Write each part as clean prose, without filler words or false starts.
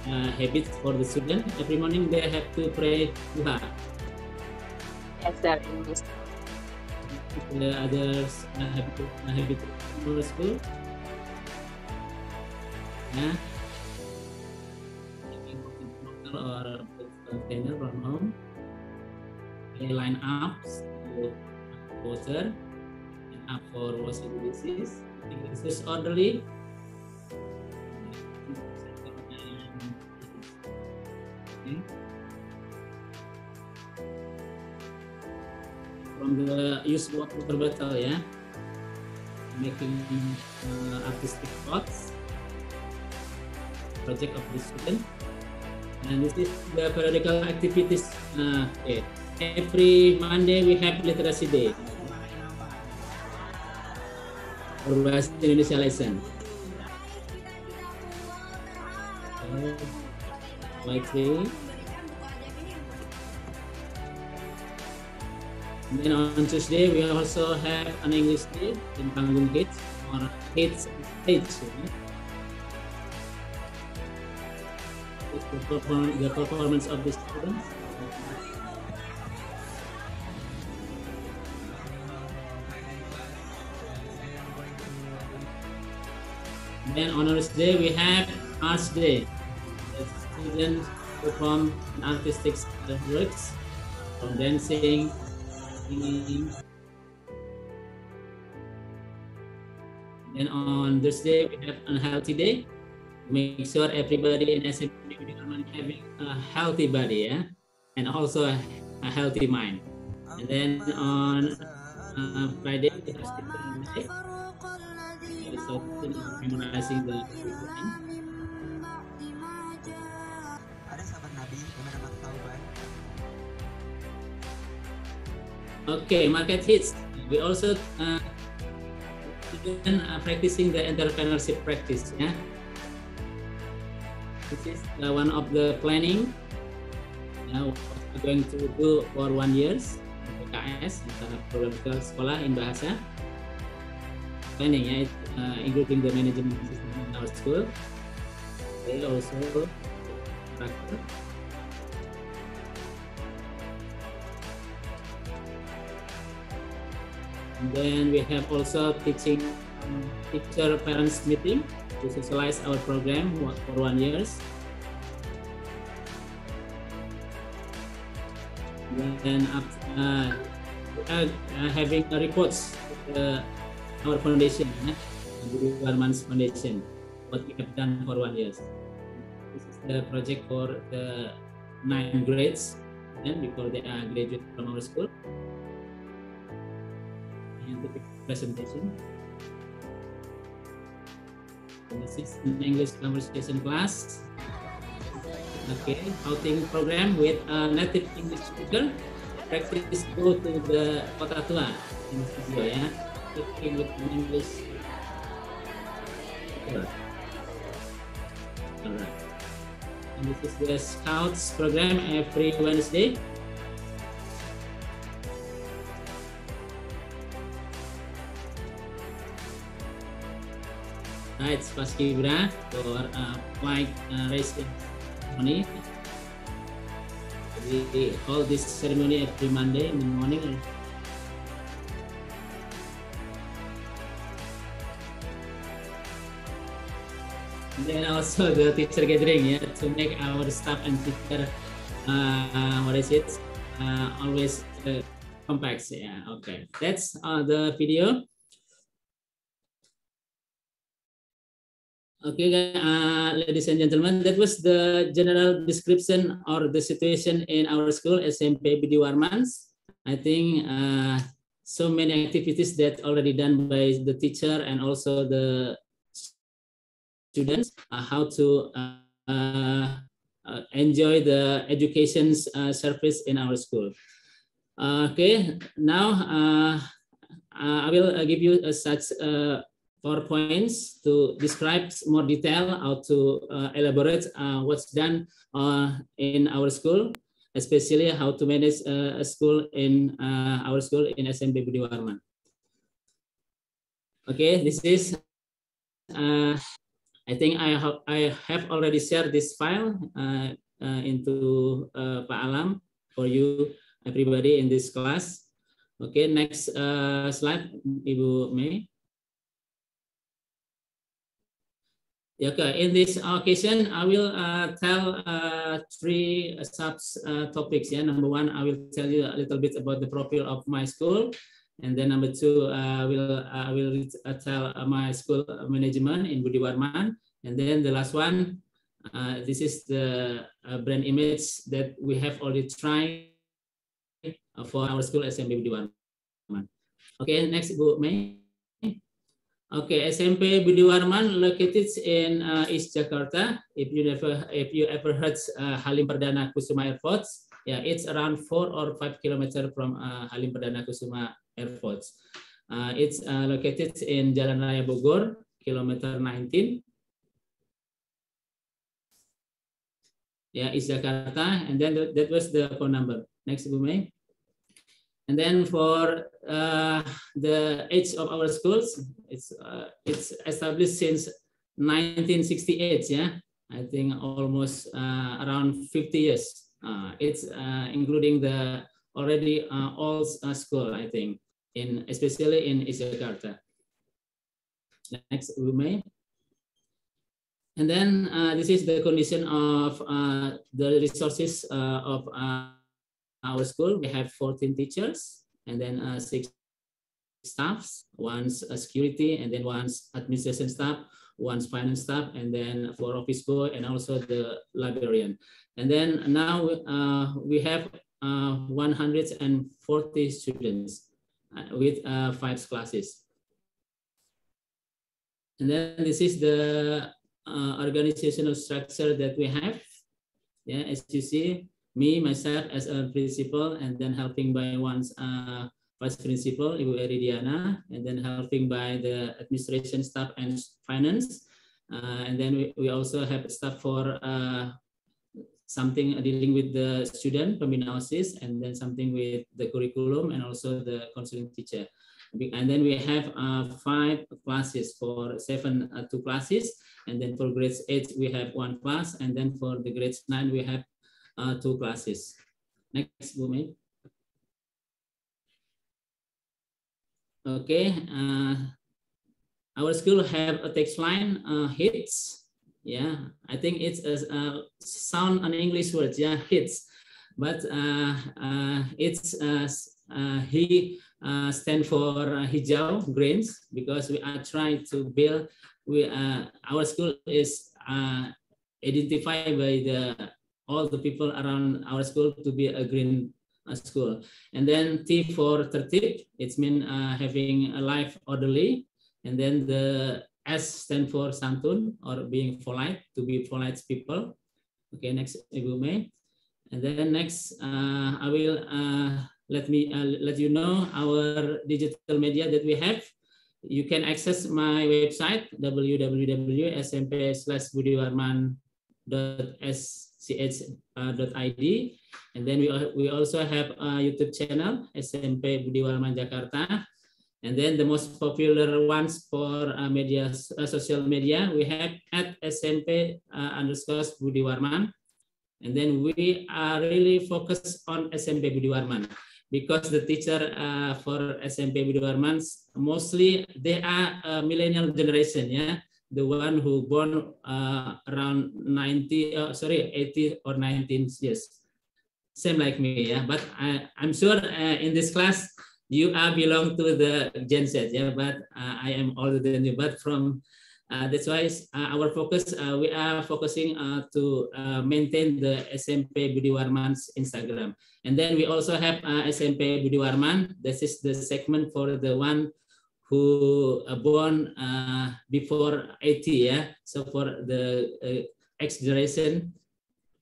habits for the student. Every morning they have to pray duha. Yes, sir. In this. The others habit for school. Yeah. Or container from home. They line up to water and up for washing dishes. I think this is orderly. Okay. From the use water bottle, yeah, making artistic pots. Project of the student. And this is the periodical activities. Okay. Every Monday we have literacy day. Berbahasa Indonesia lesson. Y3. And then on Tuesday we also have an English day in Panggung Kids or Kids stage. The performance of the students. Then on Honors Day we have Arts Day. The students perform artistic works from dancing, singing. Then on Thursday we have Unhealthy Day. Make sure everybody in SMP Budhi Warman having a healthy body, yeah, and also a healthy mind. And then on Friday we have Day. So memorizing the okay, market hits. We also practicing the entrepreneurship practice, yeah. This is one of the planning what we're going to do for 1 year PKS, program sekolah in bahasa planning, yeah, including the management system in our school. They also and then we have also teacher parents meeting to socialize our program for 1 year. Then having reports to our foundation, Budhi Warman's foundation, what we have done for 1 year. This is the project for the 9 grades, and before they graduate from our school. And the presentation. This is an English conversation class. Okay, outing program with a native English speaker. Practice go to the Kota Tua in this video, yeah. Talking with an English. Alright. And this is the Scouts program every Wednesday. It's Paskibra for flag raising ceremony. We hold this ceremony every Monday in the morning. And then also the teacher gathering, yeah, to make our staff and teacher always compact. Yeah, okay. That's the video. Okay, ladies and gentlemen, that was the general description or the situation in our school, SMP Budhi Warman. I think so many activities that already done by the teacher and also the students, how to enjoy the education service in our school. Okay, now I will give you such 4 points to describe more detail how to elaborate what's done in our school, especially how to manage a school in our school in SMP Budhi Warman. Okay, this is I think I have already shared this file into Pak Alam for you everybody in this class. Okay, next slide, Ibu Mei. Okay, in this occasion, I will tell three topics. Yeah, number one, I will tell you a little bit about the profile of my school, and then number two, I will tell my school management in Budhi Warman, and then the last one, this is the brand image that we have already tried for our school SMP Budhi Warman. Okay, next, Bu Mei. Okay, SMP Budhi Warman located in East Jakarta. If you ever heard Halim Perdana Kusuma Airport, yeah, it's around 4 or 5 kilometers from Halim Perdana Kusuma Airport. It's located in Jalan Raya Bogor, kilometer 19. Yeah, East Jakarta, and then that was the phone number. Next, Bu Mei. And then for the age of our schools, it's established since 1968. Yeah, I think almost around 50 years. It's including the already old school, I think, especially in East Jakarta. Next, we may. And then this is the condition of the resources of our school. We have 14 teachers, and then 6 staffs, one's security, and then one's administration staff, one's finance staff, and then 4 office boy, and also the librarian. And then now we have 140 students with 5 classes. And then this is the organizational structure that we have. Yeah, as you see, me, myself as a principal, and then helping by one's vice principal, Ibu Eridiana, and then helping by the administration staff and finance. And then we also have staff for something dealing with the student, pembinaosis, and then something with the curriculum, and also the counseling teacher. And then we have 5 classes for 2 classes, and then for grades 8 we have 1 class, and then for the grades 9 we have 2 classes. Next, Bu Mei. Okay, our school have a text line, HiTS. Yeah, I think it's a sound an English word. Yeah, HiTS, but it's he stand for hijau, greens, because we are trying to build. Our school is identified by all the people around our school to be a green school. And then T for tertib, it's mean having a life orderly. And then the S stand for santun, or being polite, to be polite people. Okay, next, Ibu Mei. And then next, I will let you know our digital media that we have. You can access my website www.smp/budhiwarman.sch.id, and then we also have a YouTube channel, SMP Budhi Warman Jakarta. And then the most popular ones for social media, we have at SMP_Budhi Warman. And then we are really focused on SMP Budhi Warman, because the teacher for SMP Budhi Warman, mostly they are millennial generation, yeah, the one who born around 80 or 19 years, same like me, yeah. But I'm sure in this class you are belong to the Gen Z, yeah. But I am older than you. But from that's why our focus, we are focusing to maintain the SMP Budhi Warman's Instagram. And then we also have SMP Budhi Warman. This is the segment for the one who born before 80, yeah. So for the X generation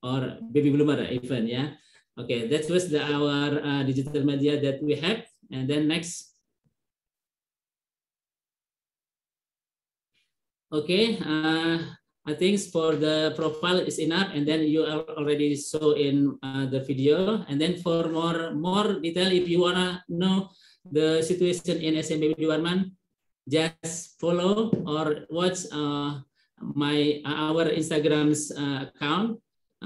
or baby bloomer even, yeah. Okay, that was our digital media that we have. And then next. Okay, I think for the profile is enough, and then you already saw in the video. And then for more detail, if you wanna know the situation in SMP Budhi Warman, just follow or watch our Instagram's account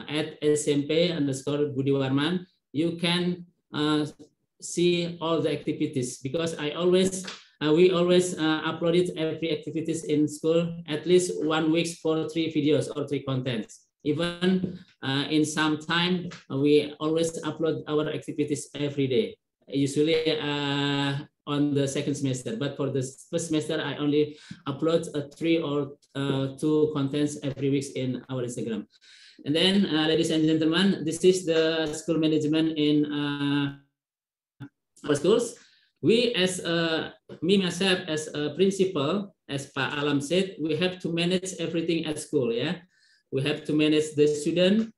at SMP_Budhi Warman. You can see all the activities, because we always upload it every activities in school, at least 1 week for 3 videos or 3 contents. Even in some time, we always upload our activities every day, usually on the second semester. But for the first semester, I only upload 3 or 2 contents every week in our Instagram. And then, ladies and gentlemen, this is the school management in our schools. We, as me myself as a principal, as Pak Alam said, we have to manage everything at school. Yeah, we have to manage the student,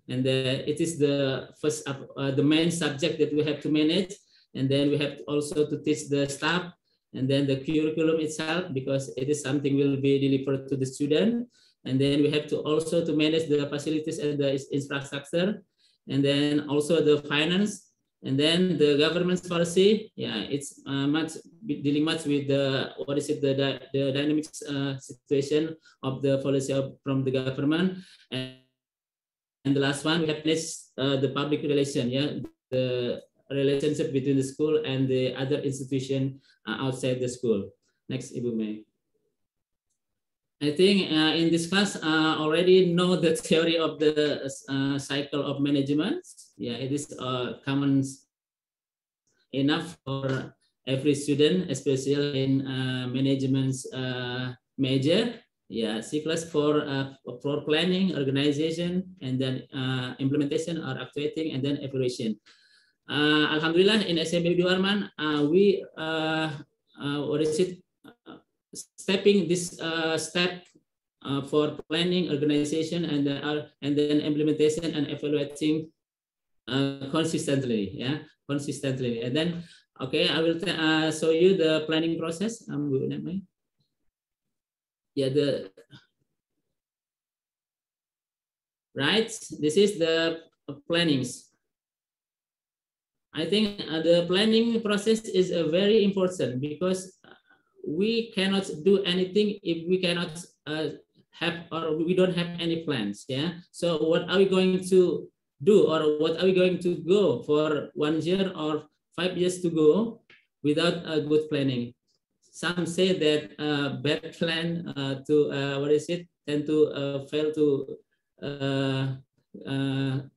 and it is the first the main subject that we have to manage. And then we have also to teach the staff, and then the curriculum itself, because it is something will be delivered to the student. And then we have to also to manage the facilities and the infrastructure, and then also the finance. And then the government's policy, yeah, it's dealing much with the the dynamic situation of the policy from the government. And the last one, we have the public relation, yeah, the relationship between the school and the other institution outside the school. Next, Ibu May. I think in this class already know the theory of the cycle of management. Yeah, it is common enough for every student, especially in management major. Yeah, C class for planning, organization, and then implementation or actuating, and then evaluation. Alhamdulillah, in SMP Budhi Warman, we stepping this step for planning, organization, and then implementation and evaluating consistently. Yeah, consistently. And then, okay, I will show you the planning process. Yeah, right. This is the plannings. I think the planning process is very important, because we cannot do anything if we cannot have, or we don't have any plans. Yeah. So what are we going to do, or what are we going to go for 1 year or 5 years to go without a good planning? Some say that bad plan tend to fail to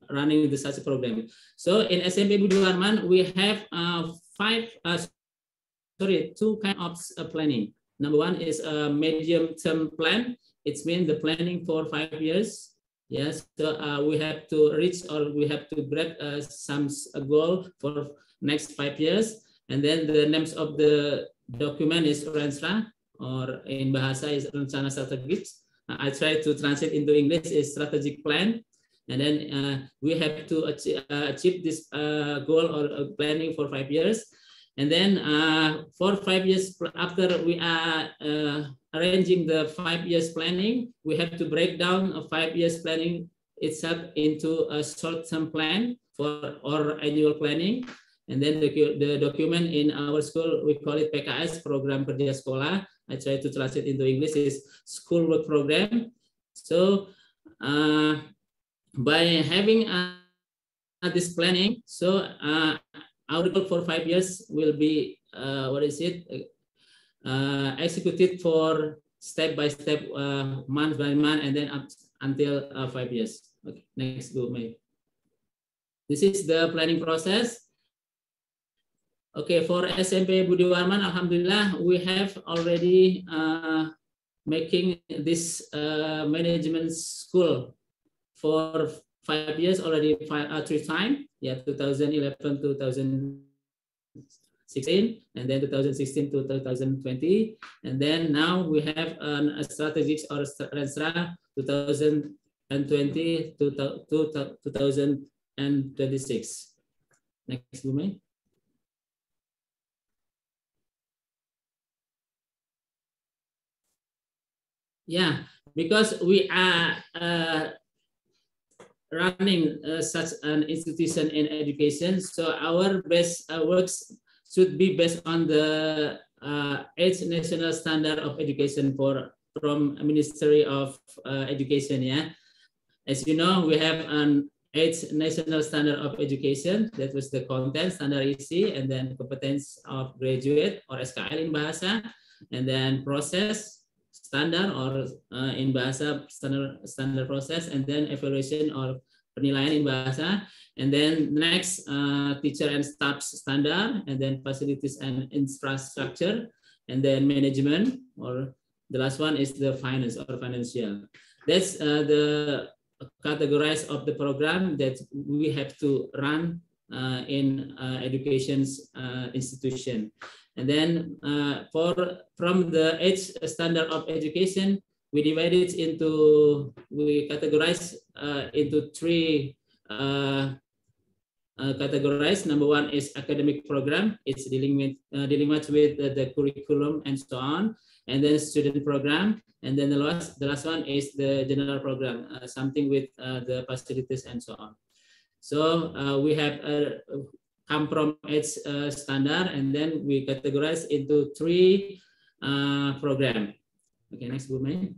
running the such program. So in SMP Budhi Warman, we have 2 kinds of planning. Number one is a medium-term plan. It means the planning for 5 years. Yes, so we have to reach, or we have to grab some goal for next 5 years. And then the names of the document is Rensra, or in Bahasa is Rencana Strategis. I try to translate into English is strategic plan. And then we have to achieve this goal or planning for 5 years. And then for 5 years after we are arranging the 5 years planning, we have to break down a 5 years planning itself into a short-term plan or annual planning. And then the document in our school, we call it PKS, Program Kerja Sekolah. I try to translate into English is school work program. So by having this planning, so our goal for 5 years will be executed for step by step, month by month, and then up until 5 years. Okay, next, go May. This is the planning process. Okay, for SMP Budhi Warman, alhamdulillah, we have already making this management school for 5 years already 3 times. Yeah, 2011, 2016, and then 2016 to 2020. And then now we have a strategic or Rensra 2020 to 2026. Next, Bumi. Yeah, because we are running such an institution in education, so our best works should be based on the 8th National Standard of Education for from Ministry of Education. Yeah, as you know, we have an 8 national standard of education. That was the content standard isi, and then competence of graduate or SKL in bahasa, and then process standard or in bahasa standard process, and then evaluation or penilaian in bahasa, and then next teacher and staff standard, and then facilities and infrastructure, and then management, or the last one is the finance or financial. That's the categories of the program that we have to run in education's institution. And then from the 8 standard of education, we divide it into, we categorize into 3 categories. Number 1 is academic program. It's dealing much with the curriculum and so on. And then student program. And then the last one is the general program, something with the facilities and so on. So we have come from 8 standard, and then we categorize into 3 program. Okay, next, Bu Mei.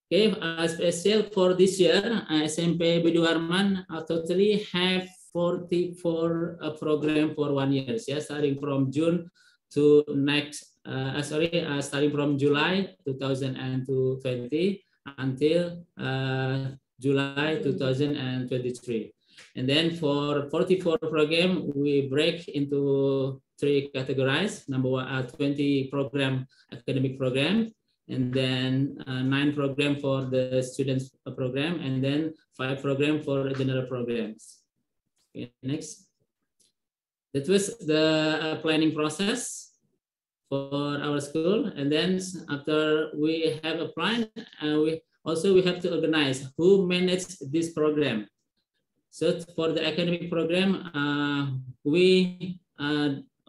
Okay, special for this year, SMP Budhi Warman totally have 44 program for 1 year. Yeah, starting from June to next, starting from July 2020 until July 2023. And then for 44 program, we break into 3 categories. Number 1, 20 program, academic program, and then 9 program for the students program, and then 5 program for general programs. Okay, next. That was the planning process for our school. And then after we have a plan, we have to organize who managed this program. So for the academic program, we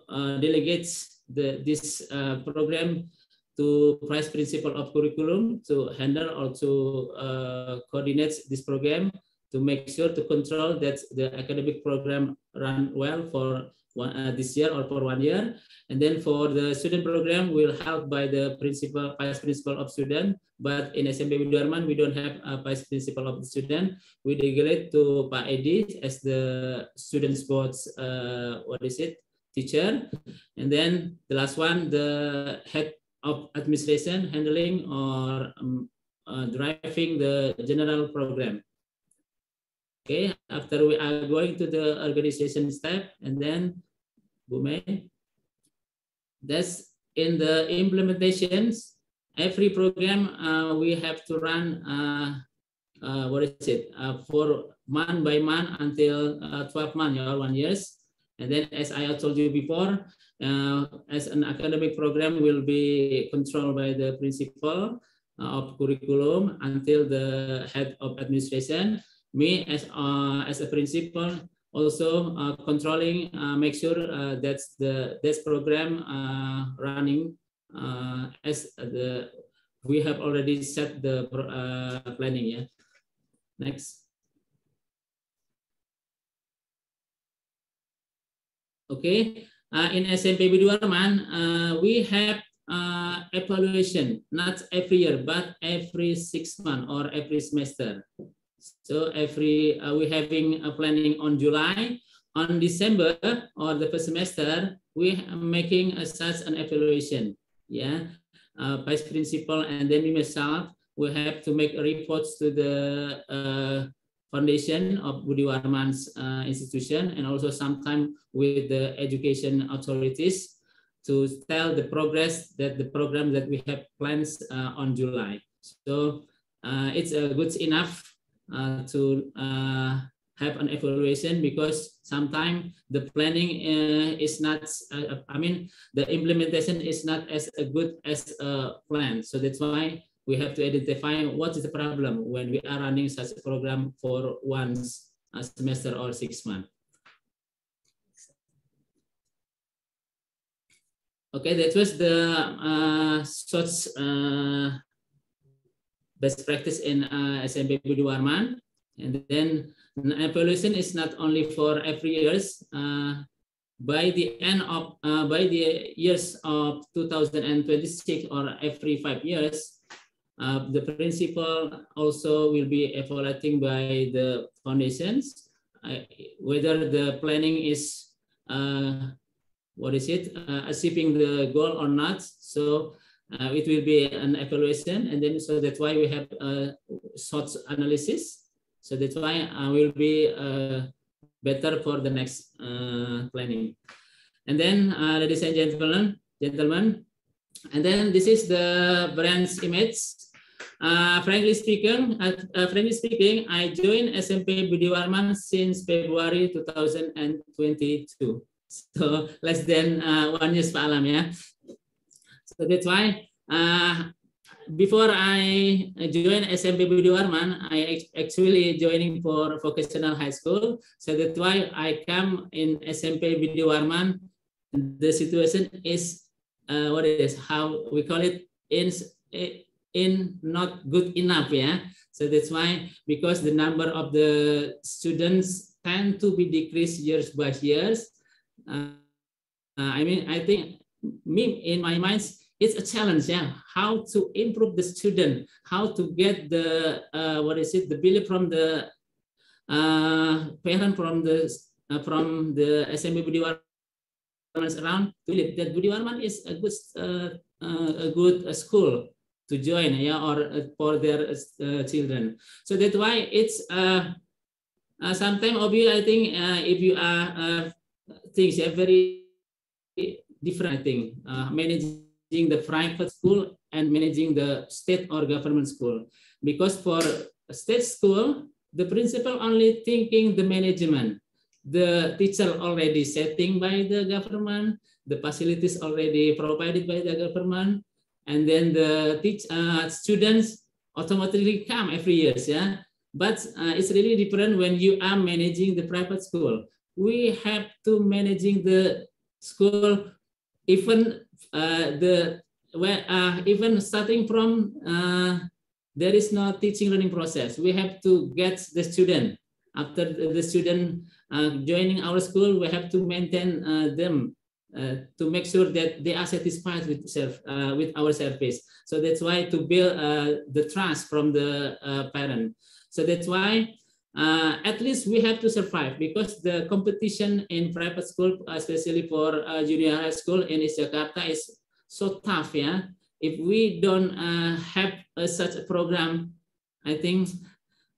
delegate this program to Vice Principal of Curriculum to handle or to coordinate this program, to make sure to control that the academic program run well for this year or for 1 year. And then for the student program, we'll help by the vice principal of student. But in SMP Budhi Warman, we don't have a vice principal of the student. We delegate to Pak Edi as the student sports teacher. And then the last one, the head of administration, handling or driving the general program. Okay, after we are going to the organization step, and then Bu Mei, that's in the implementations. Every program we have to run for month by month until 12 months or 1 year. And then, as I told you before, as an academic program will be controlled by the principal of curriculum until the head of administration. Me as a principal also controlling, make sure that this program running as we have already set the planning. Yeah. Next. Okay. In SMP Budhi Warman, we have evaluation not every year but every 6 months or every semester. So we're having a planning on July. On December or the first semester, we are making such an evaluation. Yeah, vice principal and then we myself will have to make reports to the foundation of Budhi Warman's institution, and also sometime with the education authorities to tell the progress that the program that we have plans on July. So it's good enough to have an evaluation, because sometimes the planning is not, the implementation is not as good as a plan. So that's why we have to identify what is the problem when we are running such a program for once a semester or 6 months. Okay, that was the short best practice in SMP Budhi Warman. And then evaluation is not only for every years. by the end of by the years of 2026 or every 5 years, the principal also will be evaluating by the foundations whether the planning is achieving the goal or not. So it will be an evaluation, and then so that's why we have a short analysis. So that's why will be better for the next planning. And then, ladies and gentlemen, and then this is the brand's image. Frankly speaking, I joined SMP Budhi Warman since February 2022. So less than 1 year, Pak Alam, ya. So that's why before I joined SMP Budhi Warman, I actually joining for vocational high school. So that's why I come in SMP Budhi Warman. The situation is what it is, how we call it, in not good enough, yeah. So that's why, because the number of the students tend to be decreased years by years. I mean, I think in my mind, it's a challenge, yeah. How to improve the student, how to get the the belief from the parent, from the SMP Budhi Warman around, to believe that Budhi Warman is a good school to join, yeah, or for their children. So that's why it's sometimes obvious. I think if you are things are very different. I think managing the private school and managing the state or government school, because for a state school, the principal only thinking the management, the teacher already setting by the government, the facilities already provided by the government, and then the students automatically come every year, yeah. But it's really different when you are managing the private school. We have to managing the school, even even starting from there is no teaching learning process. We have to get the student. After the student joining our school, we have to maintain them to make sure that they are satisfied with our service. So that's why to build the trust from the parent. So that's why at least we have to survive, because the competition in private school, especially for junior high school in East Jakarta, is so tough. Yeah, if we don't have such a program, I think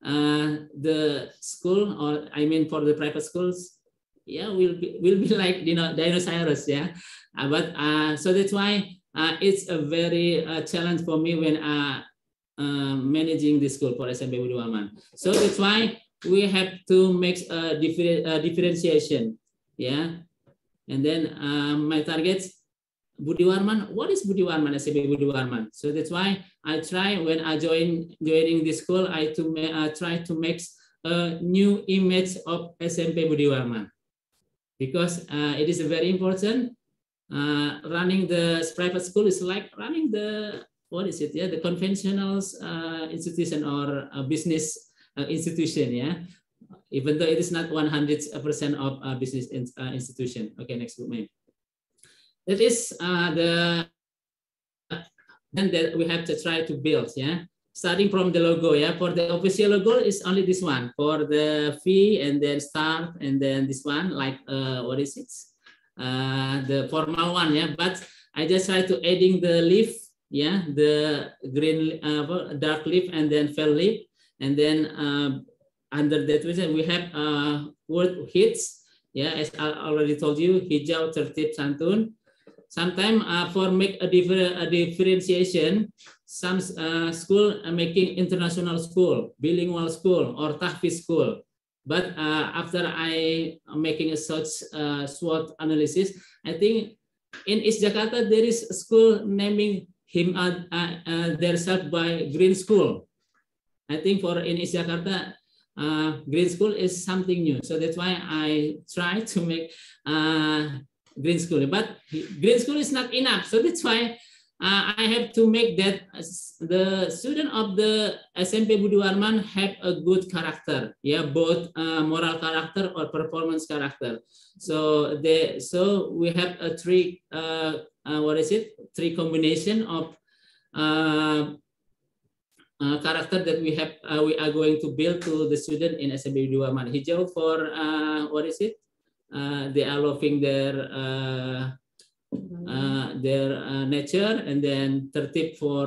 the school, or I mean for the private schools, yeah, will be like, you know, dinosaurs, yeah. But so that's why it's a very challenge for me when managing the school for SMP Budhi Warman. So that's why we have to make a differentiation, yeah. And then my targets, Budhi Warman. What is Budhi Warman, SMP Budhi Warman? So that's why I try, when I joining this school, I try to make a new image of SMP Budhi Warman, because it is very important. Running the private school is like running the, what is it? Yeah, the conventional institution or a business institution. Yeah, even though it is not 100% of a business institution. Okay, next book. That is the then that we have to try to build. Yeah, starting from the logo. Yeah, for the official logo is only this one. For the fee and then start and then this one, like what is it? The formal one. Yeah, but I just try to adding the leaf. Yeah, the green dark leaf and then fell leaf, and then under that we have word HiTS. Yeah, as I already told you, hijau, tertib, santun. Sometimes for make a differentiation, some school are making international school, bilingual school, or tahfiz school. But after I am making a such SWOT analysis, I think in East Jakarta there is a school naming him themselves by Green School. I think for in East Jakarta, Green School is something new. So that's why I try to make Green School. But Green School is not enough. So that's why I have to make that the student of the SMP Budhi Warman have a good character, yeah, both moral character or performance character. So we have a three three combination of character that we are going to build to the student in SMP Budhi Warman. Hijau for they are loving their nature, and then tertib for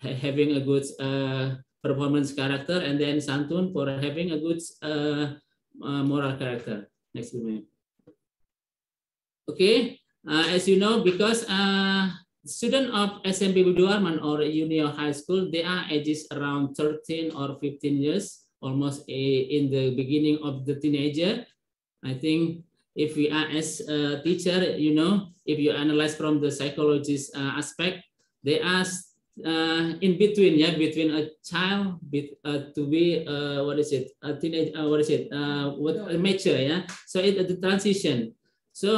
having a good performance character, and then santun for having a good moral character. Next slide. Okay, as you know, because student of SMP Budhi Warman or junior high school, they are ages around 13 or 15 years, almost in the beginning of the teenager. I think if we are as a teacher, you know, if you analyze from the psychologist aspect, they are in between, yeah, between a child to be a teenage, mature, yeah. So it's the transition. So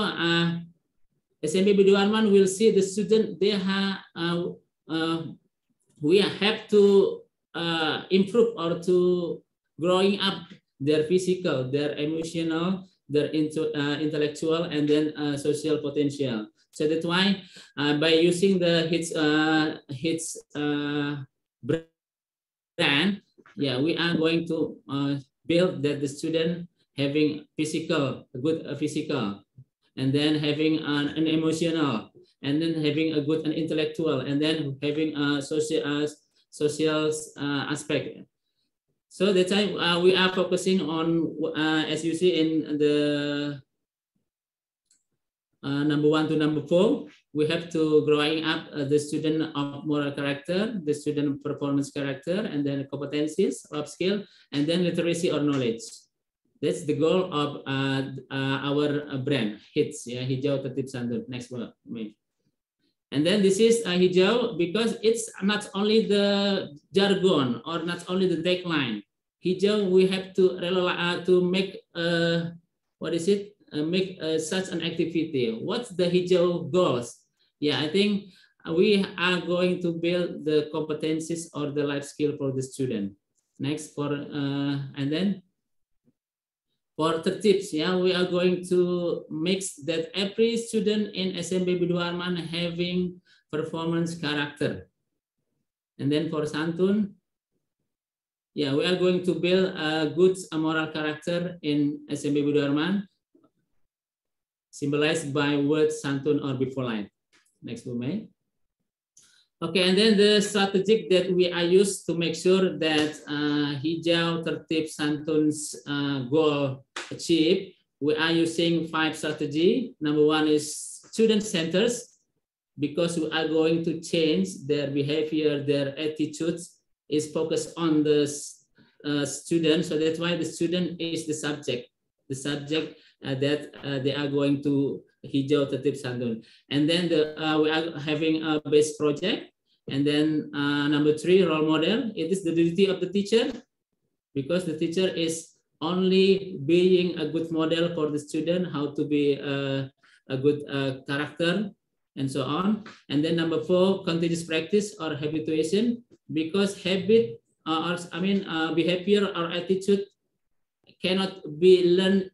SMP Budhi Warman will see the student. They we have to improve or to growing up their physical, their emotional, their intellectual, and then social potential. So that's why by using the HiTS brand, yeah, we are going to build that the student having good physical, and then having an emotional, and then having a good intellectual, and then having a social aspect. So that's why we are focusing on, as you see in the number 1 to number 4, we have to growing up the student of moral character, the student performance character, and then competencies of skill, and then literacy or knowledge. That's the goal of our brand, HiTS, yeah, Hijau Tertib Santun. Next one. And then this is hijau because it's not only the jargon or not only the tagline. Hijau, we have to make make such an activity. What's the hijau goals? Yeah, I think we are going to build the competencies or the life skill for the student. Next and then for the tips, yeah, we are going to mix that every student in SMP Budhi Warman having performance character. And then for santun, yeah, we are going to build a good moral character in SMP Budhi Warman, symbolized by word santun or before line. Next, we may. Okay, and then the strategic that we are used to make sure that hijau tertib santun's goal achieved, we are using 5 strategy. Number 1 is student centers, because we are going to change their behavior, their attitudes is focused on the student. So that's why the student is the subject that they are going to hijau tertib santun. And then we are having a base project. And then number 3, role model. It is the duty of the teacher, because the teacher is only being a good model for the student, how to be a good character, and so on. And then number 4, continuous practice or habituation, because habit behavior or attitude cannot be learned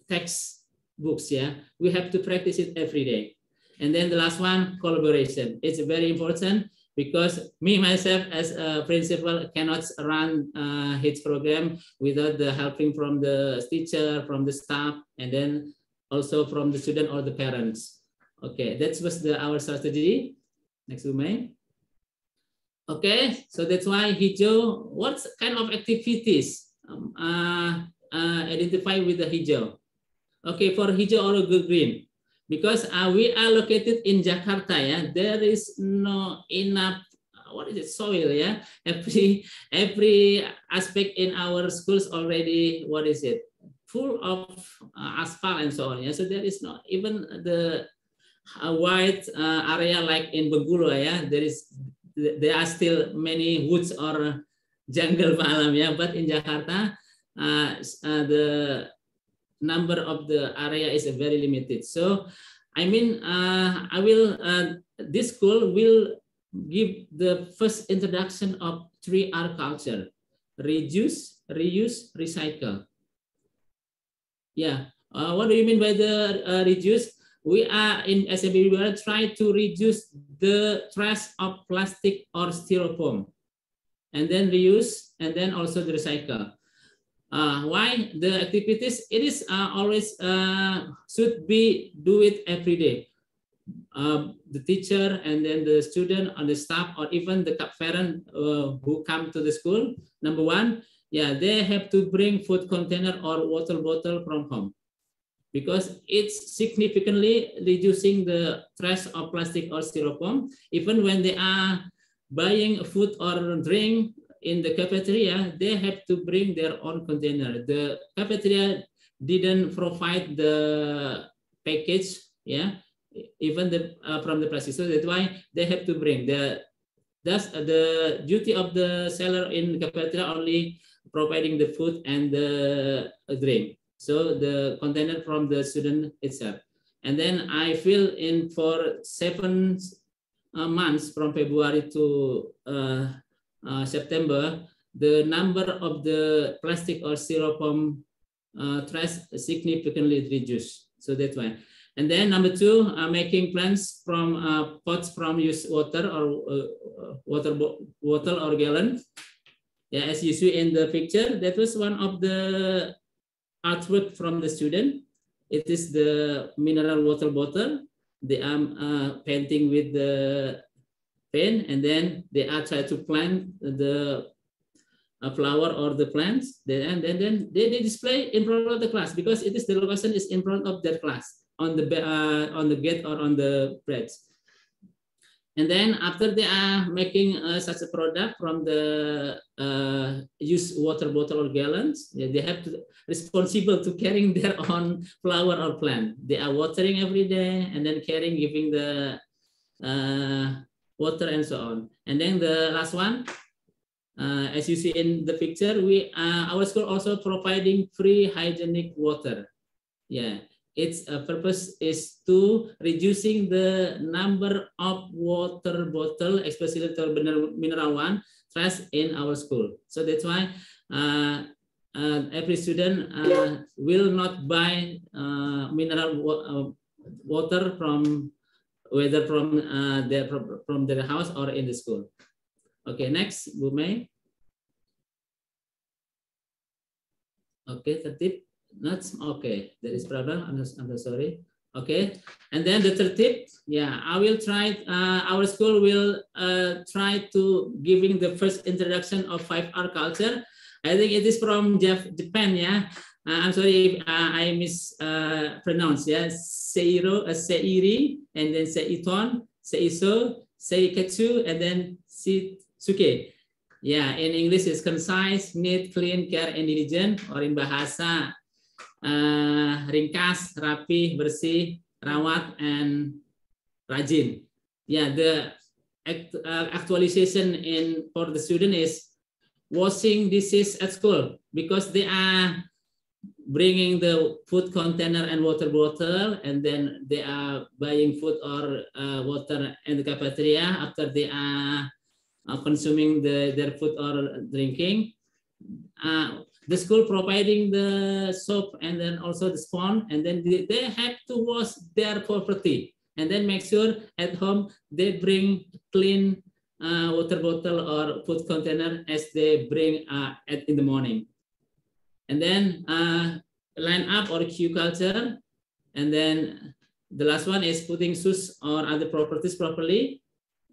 textbooks. Yeah, we have to practice it every day. And then the last one, collaboration. It's very important, because me myself as a principal cannot run HiTS program without the helping from the teacher, from the staff, and then also from the student or the parents. Okay, that was our strategy. Next, we may. Okay, so that's why hijau, what kind of activities identify with the hijau? Okay, for hijau or green, because we are located in Jakarta, yeah, there is no enough soil, yeah. Every aspect in our schools already full of asphalt and so on, yeah. So there is not even the wide area like in Bengkulu, yeah. There are still many woods or jungle malam, yeah. But in Jakarta, the number of the area is very limited. So I mean, this school will give the first introduction of 3R culture: reduce, reuse, recycle. Yeah. What do you mean by the reduce? We are in SMP Budhi Warman try to reduce the trash of plastic or styrofoam, and then reuse, and then also the recycle. Why the activities? It is always should be do it every day. The teacher and then the student or the staff or even the parent who come to the school. Number one, yeah, they have to bring food container or water bottle from home, because it's significantly reducing the trash of plastic or styrofoam. Even when they are buying food or drink in the cafeteria, they have to bring their own container. The cafeteria didn't provide the package, yeah, even from the plastic. So that's why they have to bring that's the duty of the seller in cafeteria, only providing the food and the drink. So the container from the student itself. And then I fill in for 7 months from February to September, the number of the plastic or styrofoam trash significantly reduced. So that's why. And then number two, making plants from pots from used water or water bottle or gallon. Yeah, as you see in the picture, that was one of the artwork from the student. It is the mineral water bottle. They are painting with the pen, and then they are trying to plant the flower or the plants. And then they display in front of the class, because it is the location is in front of their class on the gate or on the bridge. And then after they are making such a product from the used water bottle or gallons, they have to responsible to carrying their own flower or plant. They are watering every day and then carrying, giving the water and so on. And then the last one, as you see in the picture, our school also providing free hygienic water. Yeah. Its purpose is to reducing the number of water bottle, especially the mineral one, trash in our school. So that's why every student will not buy mineral water from whether from their house or in the school. Okay, next, Bu Mei. Okay, tertib. Not okay. There is problem. I'm so sorry. Okay, and then the third tip. Yeah, I will try. Our school will try to giving the first introduction of 5R culture. I think it is from Japan. Yeah, I'm sorry if I mispronounce. Yeah, seiri, and then seiton, seiso, seiketsu, and then suke. Yeah, in English is concise, neat, clean, care, and diligent, or in bahasa ringkas, rapi, bersih, rawat, and rajin. Yeah, the actualization for the student is washing dishes at school, because they are bringing the food container and water bottle, and then they are buying food or water in the cafeteria after they are consuming their food or drinking. The school providing the soap and then also the sponge, and then they have to wash their property, and then make sure at home they bring clean water bottle or food container as they bring in the morning. And then line up or queue culture, and then the last one is putting shoes or other properties properly,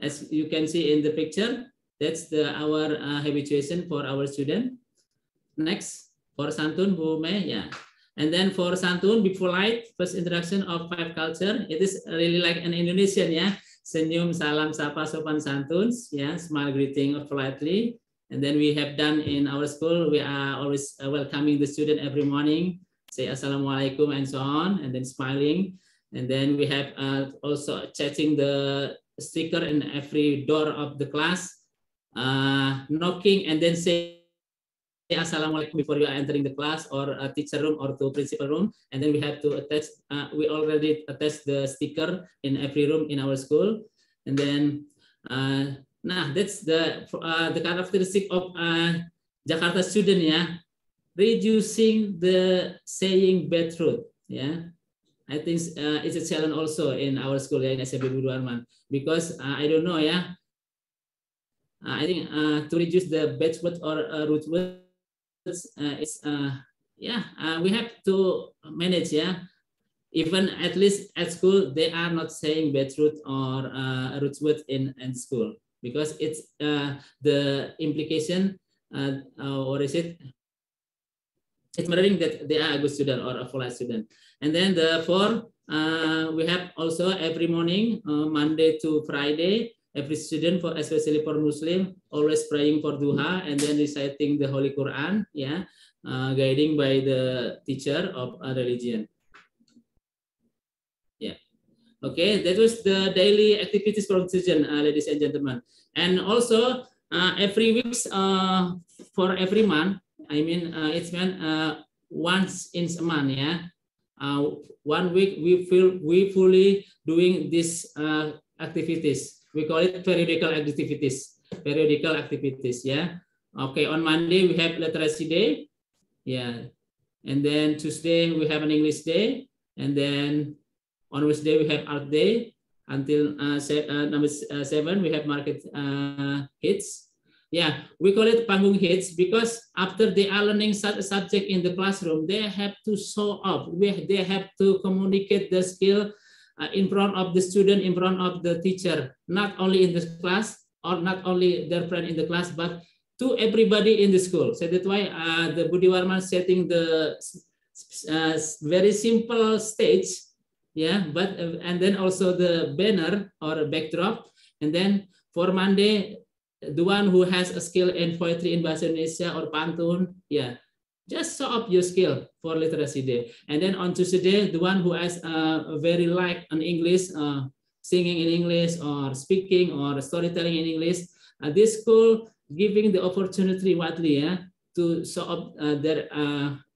as you can see in the picture. That's our habituation for our student. Next, for Santun, Bu Mei, yeah. And then for Santun, be polite, first introduction of 5 culture. It is really like an Indonesian, yeah. Senyum, salam, sapa, sopan, santun, yeah. Smile, greeting politely. And then we have done in our school, we are always welcoming the student every morning, say assalamualaikum and so on, and then smiling. And then we have also chatting the sticker in every door of the class, knocking, and then say Assalamualaikum before you are entering the class or a teacher room or to principal room, and then we have to attach. We already attach the sticker in every room in our school, and then nah, that's the characteristic of Jakarta student, yeah, reducing the saying bad truth, yeah. I think it's a challenge also in our school, yeah, in SMP Budhi Warman, because I don't know, yeah. I think to reduce the bad word or root words, we have to manage, yeah. Even at least at school, they are not saying bad truth or root word in school, because it's the implication, or is it? It's mirroring that they are a good student or a polite student. And then the fourth, we have also every morning, Monday to Friday, every student, for especially for Muslim, always praying for duha and then reciting the Holy Quran, yeah, guiding by the teacher of religion. Yeah. Okay, that was the daily activities for student, ladies and gentlemen. And also every week, for every month, I mean, it's meant once in a month, yeah. 1 week we fully doing these activities. We call it periodical activities. Periodical activities, yeah. Okay, on Monday we have literacy day, yeah, and then Tuesday we have an English day, and then on Wednesday we have art day. Until number 7 we have market hits. Yeah, we call it panggung hits because after they are learning such a subject in the classroom, they have to show up. They have to communicate the skill in front of the student, in front of the teacher, not only in the class or not only their friend in the class, but to everybody in the school. So that's why the Budhi Warman setting the very simple stage, yeah, but and then also the banner or a backdrop, and then for Monday, the one who has a skill in poetry in Bahasa Indonesia or pantun, yeah, just show up your skill for literacy day. And then on Tuesday, the one who has a very like an English, singing in English or speaking or storytelling in English, this school giving the opportunity widely, yeah, to show up their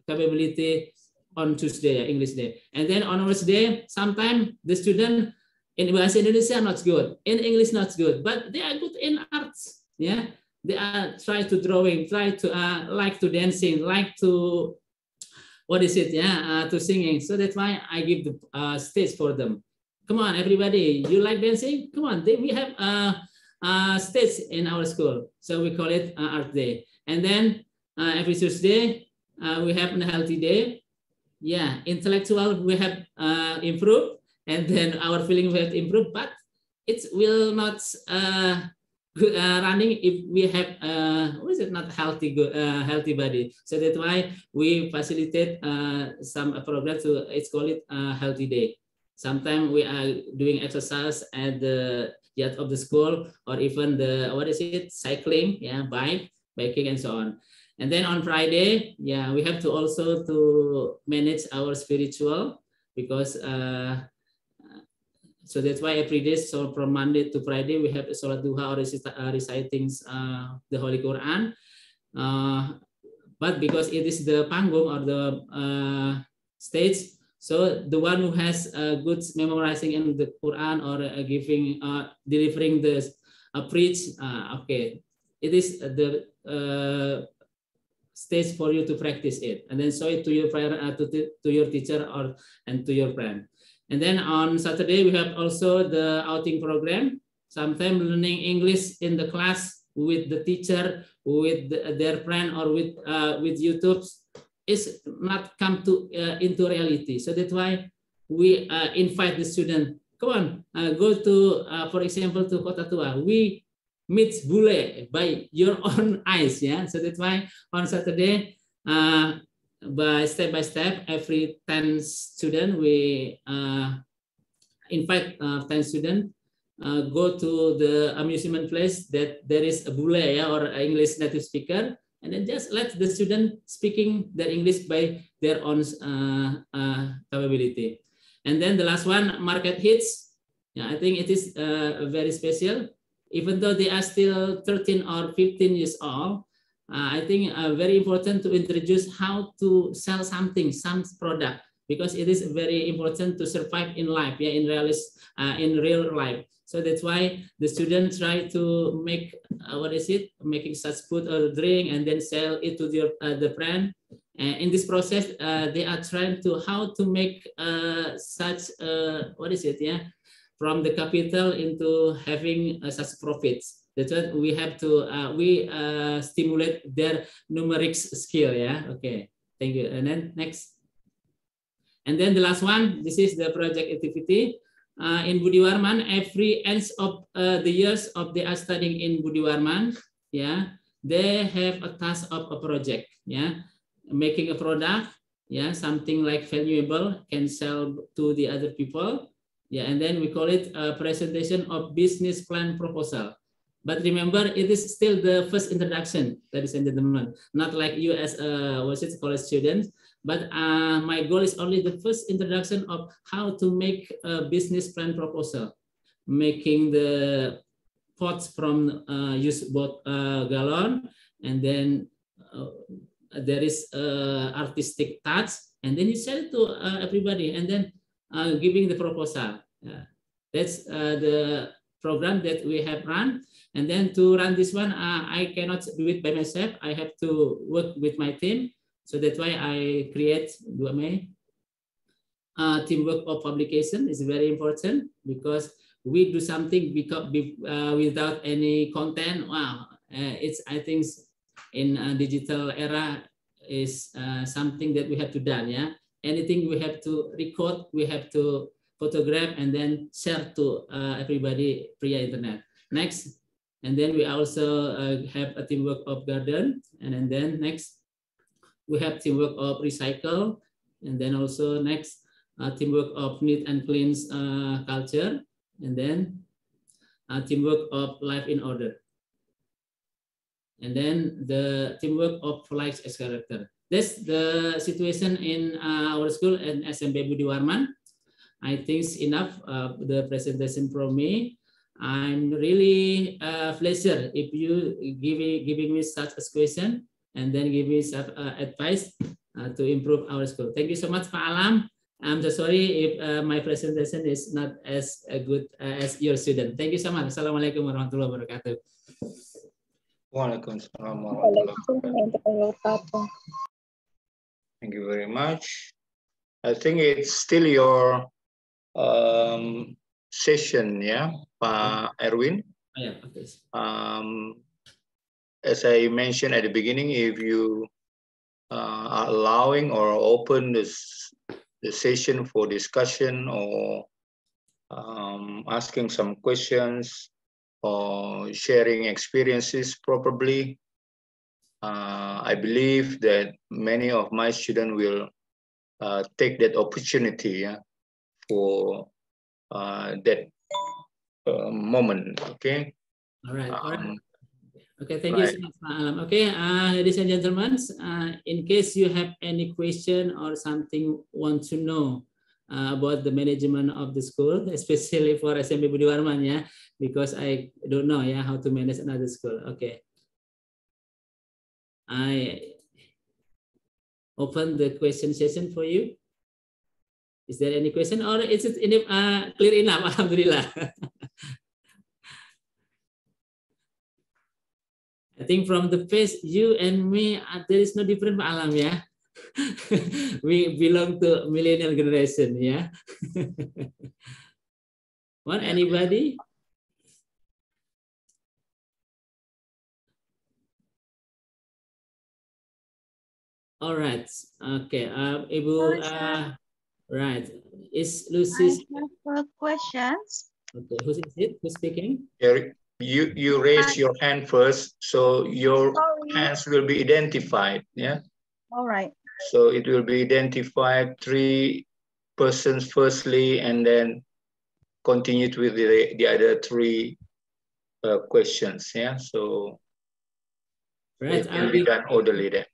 capability on Tuesday, English day. And then on Wednesday, sometimes the student in Bahasa Indonesia not good, in English not good, but they are good in arts. Yeah, they are try to drawing, try to like to dancing, like to what is it? Yeah, to singing. So that's why I give the stage for them. Come on, everybody, you like dancing? Come on, we have stage in our school, so we call it art day. And then every Tuesday we have a healthy day. Yeah, intellectual we have improved. And then our feeling will improve, but it will not running if we have what is it, not healthy healthy body. So that's why we facilitate some program to, it's called it healthy day. Sometimes we are doing exercise at the yard of the school, or even the what is it, cycling, yeah, biking and so on. And then on Friday, yeah, we have to also to manage our spiritual, because so that's why every day, so from Monday to Friday, we have a Salat Duha or reciting the Holy Quran. But because it is the panggung or the stage, so the one who has good memorizing in the Quran or giving, delivering the preach, okay, it is the stage for you to practice it, and then show it to your to your teacher or and to your friend. And then on Saturday, we have also the outing program. Sometimes learning English in the class with the teacher, with their friend, or with YouTube is not come to into reality. So that's why we invite the student. Come on, go to, for example, to Kota Tua. We meet bule by your own eyes. Yeah. So that's why on Saturday, by step, every 10 students, we invite 10 students, go to the amusement place that there is a bule, yeah, or English native speaker, and then just let the student speaking their English by their own capability. And then the last one, market hits. Yeah, I think it is very special. Even though they are still 13 or 15 years old, I think very important to introduce how to sell something, some product, because it is very important to survive in life, yeah, in real life. So that's why the students try to make making such food or drink and then sell it to the friend. And in this process, they are trying to how to make such from the capital into having such profits. That's what we have to stimulate their numerics skill. Yeah. Okay. Thank you. And then next. And then the last one. This is the project activity. In Budhi Warman, every end of the years of they are studying in Budhi Warman, yeah, they have a task of a project, yeah, making a product, yeah, something like valuable can sell to the other people, yeah, and then we call it a presentation of business plan proposal. But remember, it is still the first introduction, ladies and gentlemen, not like you as a college student. But my goal is only the first introduction of how to make a business plan proposal, making the pots from used gallon, and then there is artistic touch, and then you sell it to everybody, and then giving the proposal. That's the program that we have run. And then to run this one, I cannot do it by myself. I have to work with my team. So that's why I create teamwork of publication is very important, because we do something without any content. Wow, I think in a digital era is something that we have to done. Yeah, anything we have to record, we have to photograph and then share to everybody via internet. Next. And then we also have a teamwork of garden. And then next, we have teamwork of recycle. And then also next, teamwork of neat and clean culture. And then teamwork of life in order. And then the teamwork of life as character. That's the situation in our school in SMP Budhi Warman. I think it's enough the presentation from me. I'm really pleasure if you giving me such a question and then give me some advice to improve our school. Thank you so much, Pak Alam. I'm just sorry if my presentation is not as good as your student. Thank you so much. Assalamualaikum warahmatullahi wabarakatuh. Waalaikumsalam warahmatullahi wabarakatuh. Thank you very much. I think it's still your session, yeah, Pak Erwin. Yeah, okay. As I mentioned at the beginning, if you are allowing or open the session for discussion or asking some questions or sharing experiences probably, I believe that many of my students will take that opportunity, yeah, for that moment. Okay. All right. All right. Okay. Thank you so much, Alam. Okay, ladies and gentlemen, in case you have any question or something want to know about the management of the school, especially for SMP Budhi Warman, yeah, because I don't know, yeah, how to manage another school. Okay. I open the question session for you. Is there any question or is it clear enough? Alhamdulillah. I think from the face, you and me, there is no difference, Pak Alam, yeah. We belong to millennial generation, yeah. What, anybody? All right. Okay. Ibu, right. Is Lucy? I have questions. Okay. Who is it? Who's speaking? Eric, you raise your hand first, so your hands will be identified. Yeah. All right. So it will be identified 3 persons firstly, and then continue with the other 3 questions. Yeah. So right. It will be done orderly then.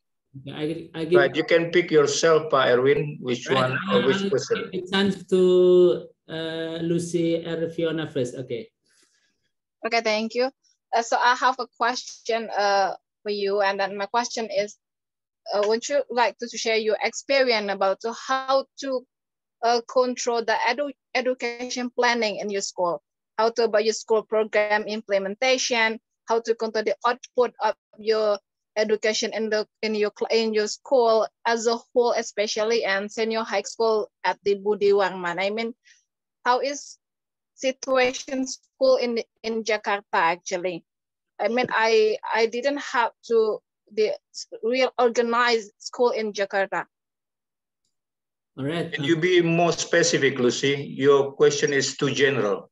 I Right, you can pick yourself, Pak Erwin, which right, one or which person. Give chance to Lucy or Fiona first. Okay. Okay, thank you. So I have a question for you. And then my question is, would you like to share your experience about how to control the education planning in your school? How to about your school program implementation? How to control the output of your education in your school as a whole, especially and senior high school at the Budhi Warman? I mean, how is situation school in Jakarta actually? I mean, I didn't have to the real organized school in Jakarta. All right. Can you be more specific, Lucy? Your question is too general.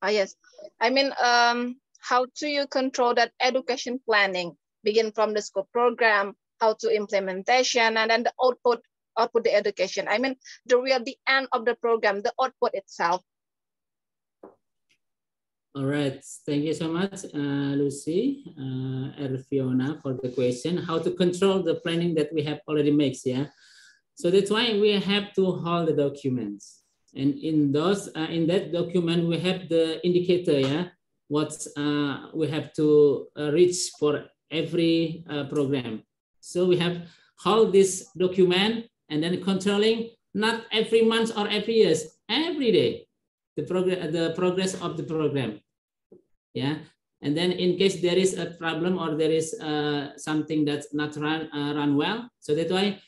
Yes. I mean, how do you control that education planning? Begin from the school program, how to implementation, and then the output the education. I mean, the end of the program, the output itself. All right. Thank you so much, Lucy and Fiona, for the question. How to control the planning that we have already made, yeah? So that's why we have to hold the documents. And in that document, we have the indicator, yeah? What we have to reach for every program. So we have hold this document and then controlling not every month or every year, every day, the progress of the program. Yeah. And then in case there is a problem or there is something that's not run well. So that's why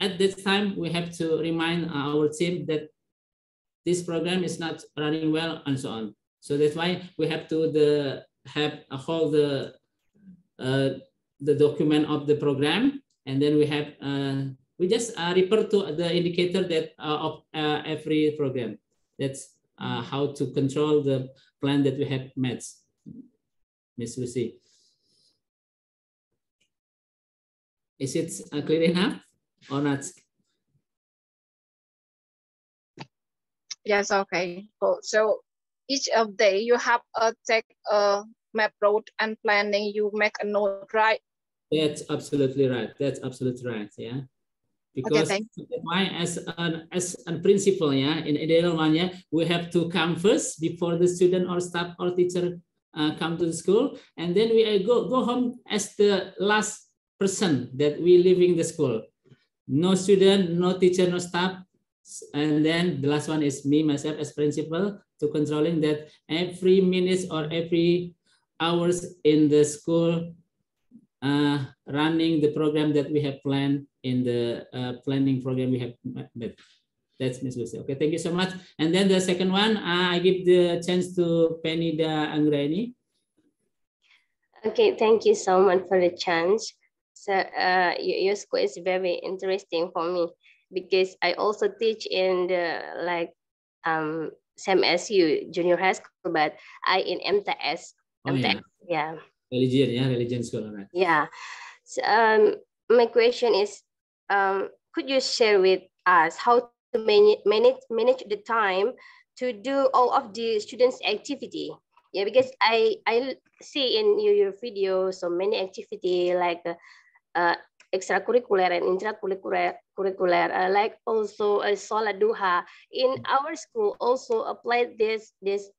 at this time we have to remind our team that this program is not running well and so on. So that's why we have to hold the document of the program, and then we have we just refer to the indicator that of every program. That's how to control the plan that we have met, Miss Lucy. Is it clear enough or not? Yes, okay. So each of day you have a take a map road and planning, you make a note, right? That's absolutely right. That's absolutely right. Yeah. Because why as a principal, yeah, in ideal one, yeah, we have to come first before the student or staff or teacher come to the school, and then we go home as the last person that we leaving the school. No student, no teacher, no staff, and then the last one is me myself as principal to controlling that every minutes or every hours in the school running the program that we have planned in the planning program we have met. That's Ms. Lucy. Okay, thank you so much. And then the second one, I give the chance to Penida Anggraini. Okay, thank you so much for the chance. So your school is very interesting for me because I also teach in the same as you, junior high school, but I in MTS. Oh, MTS, yeah. Religion school, right? Yeah. So, my question is, could you share with us how to manage the time to do all of the students' activity? Yeah, because I see in your video so many activity like extracurricular and intracurricular, like also a Salat Duha. In our school also applied this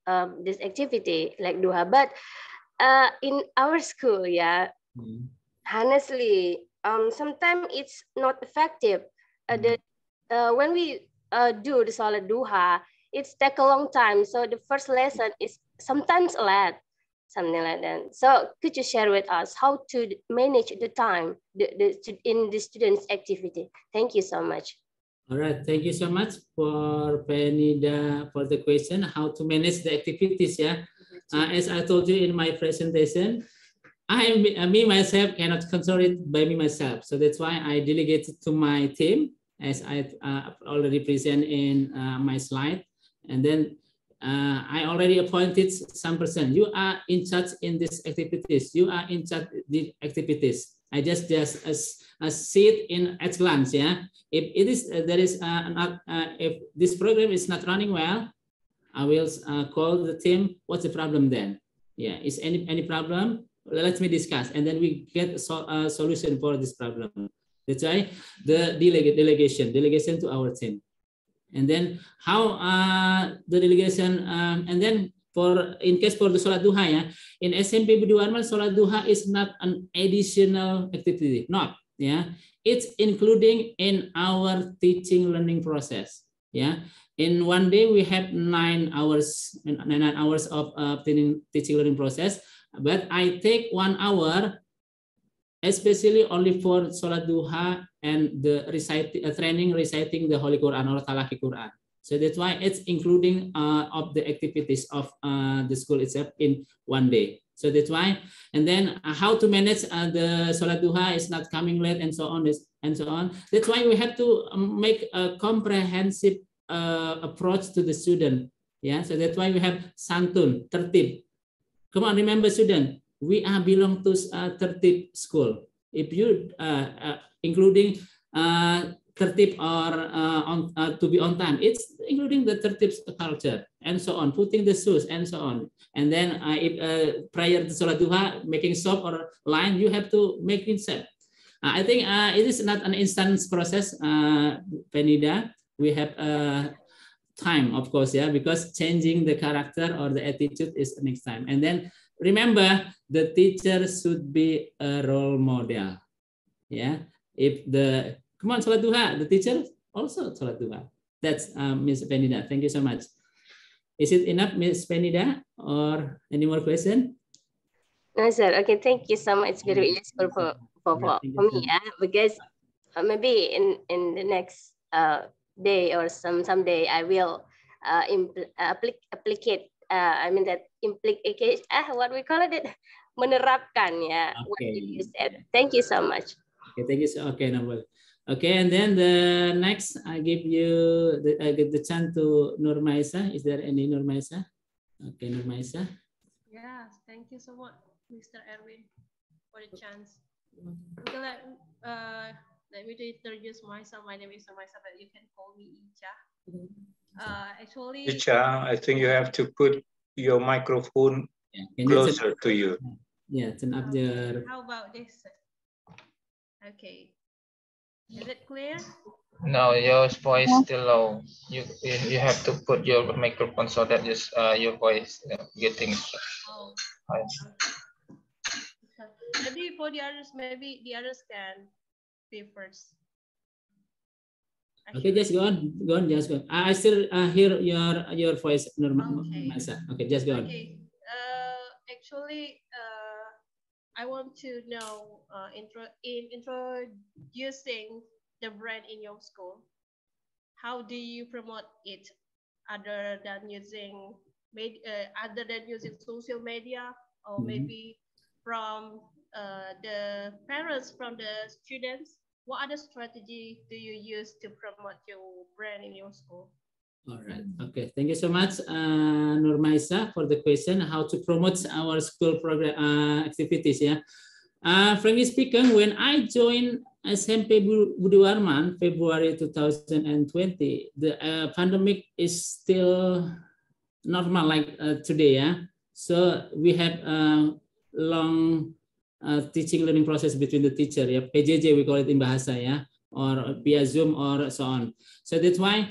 activity like Duha, but in our school, yeah, honestly, sometimes it's not effective. When we do the Salat Duha, it's take a long time. So the first lesson is sometimes late, something like that. So could you share with us how to manage the time in the students' activity? Thank you so much. All right, thank you so much for Penida for the question, how to manage the activities, yeah. As I told you in my presentation, me myself cannot control it by me myself. So that's why I delegated to my team, as I already present in my slide. And then I already appointed some person. You are in charge in these activities. You are in charge the activities. I just see it in at glance. Yeah. If it is if this program is not running well, I will call the team. What's the problem then? Yeah. Is any problem? Let me discuss, and then we get a solution for this problem. That's why the delegation to our team. And then how the delegation, and then in case for the Sholat Duha, yeah, in SMP Budhi Warman, Sholat Duha is not an additional activity, not, yeah, it's including in our teaching learning process, yeah. In one day we have 9 hours of teaching learning process, but I take 1 hour, especially only for Sholat Duha and the training reciting the Holy Quran or Talaki Quran. So that's why it's including of the activities of the school itself in one day. So that's why, and then how to manage the Sholat Duha is not coming late and so on and so on. That's why we have to make a comprehensive approach to the student. Yeah, so that's why we have santun, tertib. Come on, remember student, we are belong to tertib school. If you including tertib or to be on time, it's including the tertib culture and so on, putting the shoes and so on. And then if prior to Sholat Duha, making soap or line, you have to make it set. I think it is not an instant process, Penida. We have time, of course, yeah, because changing the character or the attitude is next time. And then remember, the teacher should be a role model. Yeah, if the come on, Sholat Duha, the teacher also Sholat Duha. That's Ms. Penida. Thank you so much. Is it enough, Ms. Penida, or any more question? No, sir. Okay, thank you so much. Very useful for me, yeah, because maybe in the next day or someday I will applicate. I mean that implicate. What we call it? Menerapkan, yeah. Okay. What you said. Thank you so much. Okay, thank you. Okay, no. Okay, and then the next, I give you I get the chance to Nurmaisa. Is there any Nurmaisa? Okay, Nurmaisa. Yeah, thank you so much, Mr. Erwin, for the chance. Okay, let me introduce myself. My name is Nurmaisa, but you can call me Icha. Actually, Icha, I think you have to put your microphone closer to you. Yeah, turn up your. How about this? Okay. Is it clear? No, your voice still low. You have to put your microphone so that just your voice getting high. Maybe for the others, maybe the others can be first. Okay, just go on, just go on. I still hear your voice, normal. Okay, just go on. Okay. Actually, I want to know in introducing the brand in your school, how do you promote it other than using social media, or maybe from the parents, from the students? What other strategy do you use to promote your brand in your school? All right. Okay. Thank you so much, Nurmaisa, for the question. How to promote our school program activities? Yeah. Frankly speaking, when I joined SMP Budhi Warman February 2020, the pandemic is still normal like today. Yeah. So we have long teaching learning process between the teacher. Yeah. PJJ we call it in Bahasa. Yeah. Or via Zoom or so on. So that's why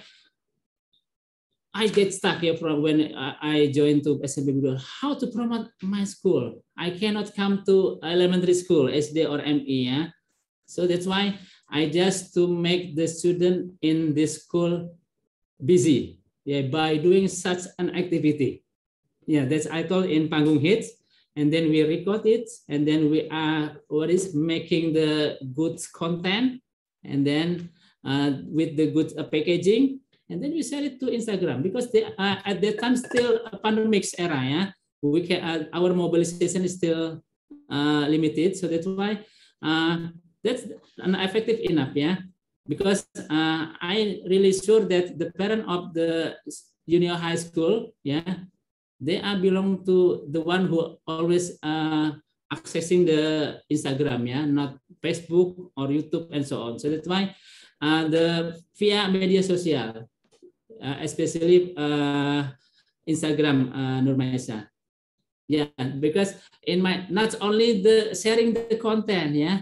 I get stuck here from when I joined to SMP Budhi. How to promote my school? I cannot come to elementary school, SD or ME. Yeah? So that's why I just to make the student in this school busy, yeah, by doing such an activity. Yeah, that's I told in Panggung Hits, and then we record it, and then we are making the good content, and then with the good packaging. And then we sell it to Instagram because they at that time still a pandemic era. Yeah, we can our mobilization is still limited, so that's why that's an effective enough. Yeah, because I really sure that the parent of the junior high school, yeah, they are belong to the one who always accessing the Instagram, yeah, not Facebook or YouTube and so on. So that's why the via media social. Especially Instagram, Nurmaisa. Yeah, because in my not only the sharing the content, yeah.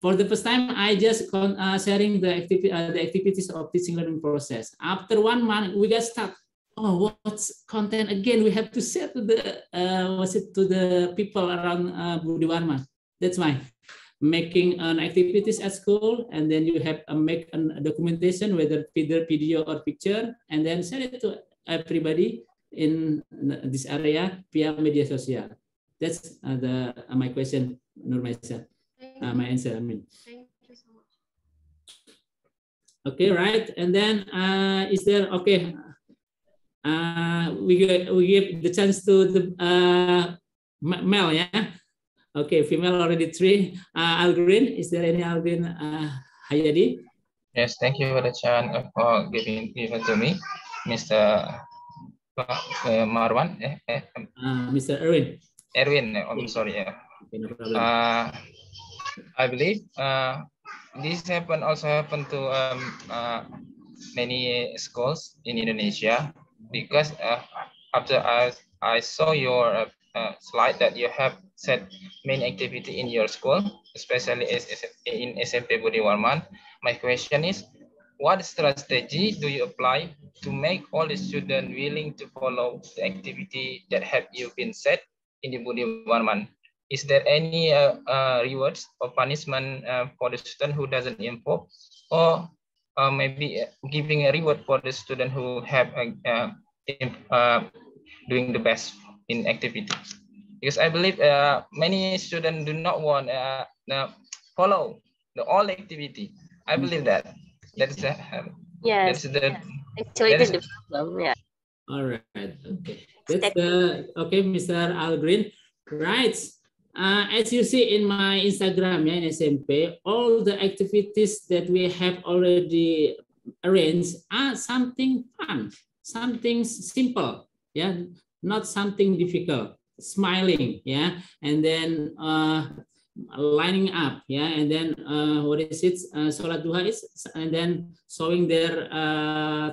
For the first time, I just sharing the activities of teaching learning process. After 1 month, we got stuck. oh, what's content again? We have to share to the to the people around Budhi Warman. That's why making an activities at school, and then you have make a documentation, whether either video or picture, and then send it to everybody in this area via media social. That's my question, Nurmaisa. My answer. I mean. Thank you so much. Okay, right, and then is there okay? We give the chance to the Mel, yeah. Okay, female already 3. Algreen, is there any Algreen Hayadi? Yes, thank you for the chance for giving to me, Mr. Marwan. Mr. Erwin. Erwin, I'm sorry. Yeah. Okay, no problem. I believe this also happened to many schools in Indonesia, because after I saw your slide that you have set main activity in your school, especially in SMP Budhi Warman. My question is, what strategy do you apply to make all the students willing to follow the activity that have you been set in the Budhi Warman? Is there any rewards or punishment for the student who doesn't involve, or maybe giving a reward for the student who have doing the best in activity? Because I believe many students do not want follow the all activity. I believe that. That's yes. Actually, that's the problem. Yeah. All right. Okay. That's okay, Mr. Algreen. Right. As you see in my Instagram, yeah, in SMP, all the activities that we have already arranged are something fun, something simple, yeah, not something difficult. Smiling, yeah, and then lining up, yeah, and then what is it? Sholat duha is, and then showing their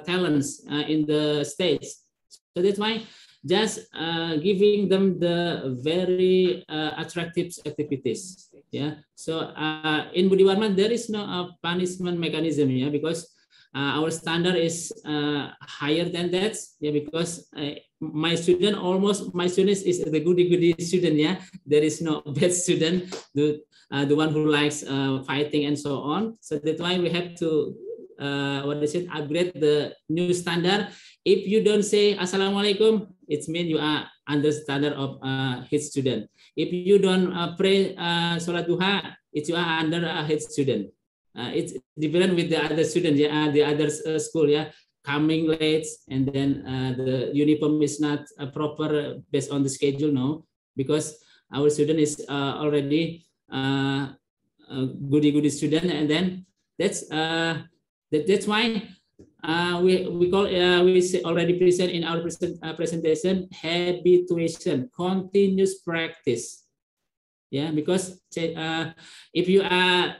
talents in the stage. So that's why just giving them the very attractive activities, yeah. So in Budhi Warman there is no punishment mechanism, yeah, because our standard is higher than that, yeah, because my students is the goody student, yeah. There is no bad student, the one who likes fighting and so on. So that's why we have to upgrade the new standard. If you don't say Assalamualaikum, it means you are under standard of HiTS student. If you don't pray Sholat Duha, you are under a HiTS student. It's different with the other students, yeah, the other school, yeah, coming late, and then the uniform is not proper based on the schedule, no, because our student is already goody student, and then that's why we call we already present in our presentation habituation, continuous practice, yeah, because if you are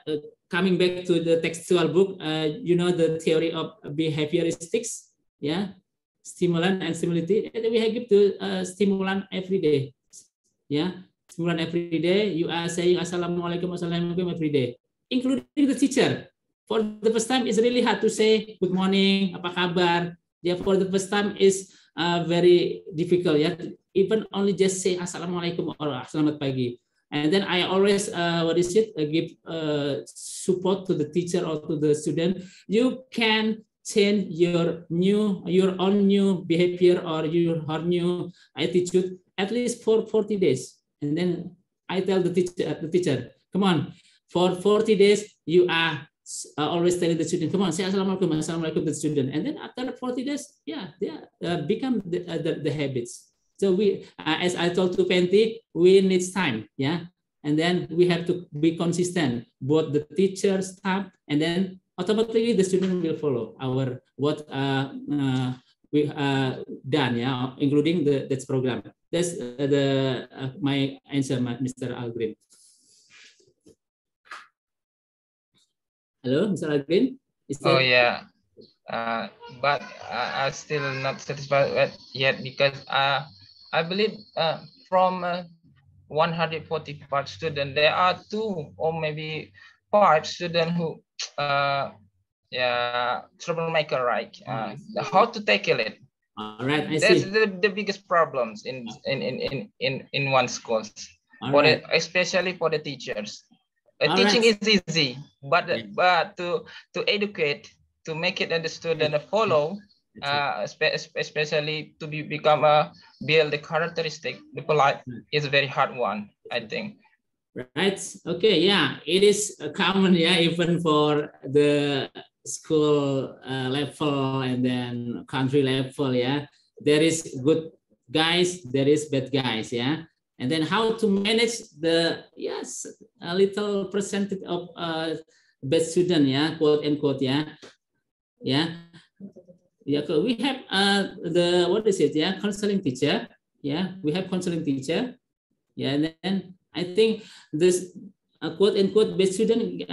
coming back to the textual book, you know the theory of behavioristics, yeah, stimulant and stimulity. And we have give to stimulant every day, yeah, stimulant every day. You are saying Assalamualaikum every day, including the teacher. For the first time, it's really hard to say good morning, apa kabar. Yeah, for the first time is very difficult. Yeah, even only just say Assalamualaikum or Selamat pagi. And then I always give support to the teacher or to the student. You can change your own new behavior or your new attitude at least for 40 days. And then I tell the teacher, come on, for 40 days you are always telling the student, come on, say Assalamualaikum to the student. And then after 40 days, yeah, they become the habits. So we, as I told to Penti, we need time, yeah, and then we have to be consistent, both the teacher, staff, and then automatically the student will follow our what we done, yeah, including that program. That's my answer, Mr. Algreen. Hello, Mr. Algreen. Oh yeah, but I'm still not satisfied yet, because I believe from 145 students, there are 2 or maybe 5 students who troublemaker, right? How to tackle it? All right, I That's see. the biggest problems in one schools, Right. especially for the teachers. Right. Teaching is easy, but Yeah. to educate, to make it the student follow, especially to become build the characteristic, the polite is a very hard one, I think. Right. Okay. Yeah, it is common. Yeah, even for the school level and then country level. Yeah, there is good guys, there is bad guys. Yeah, and then how to manage the a little percentage of bad student. Yeah, quote unquote. Yeah, yeah. Yeah, we have the what is it? Yeah, counseling teacher. Yeah, we have counseling teacher. Yeah, and then I think this quote unquote best student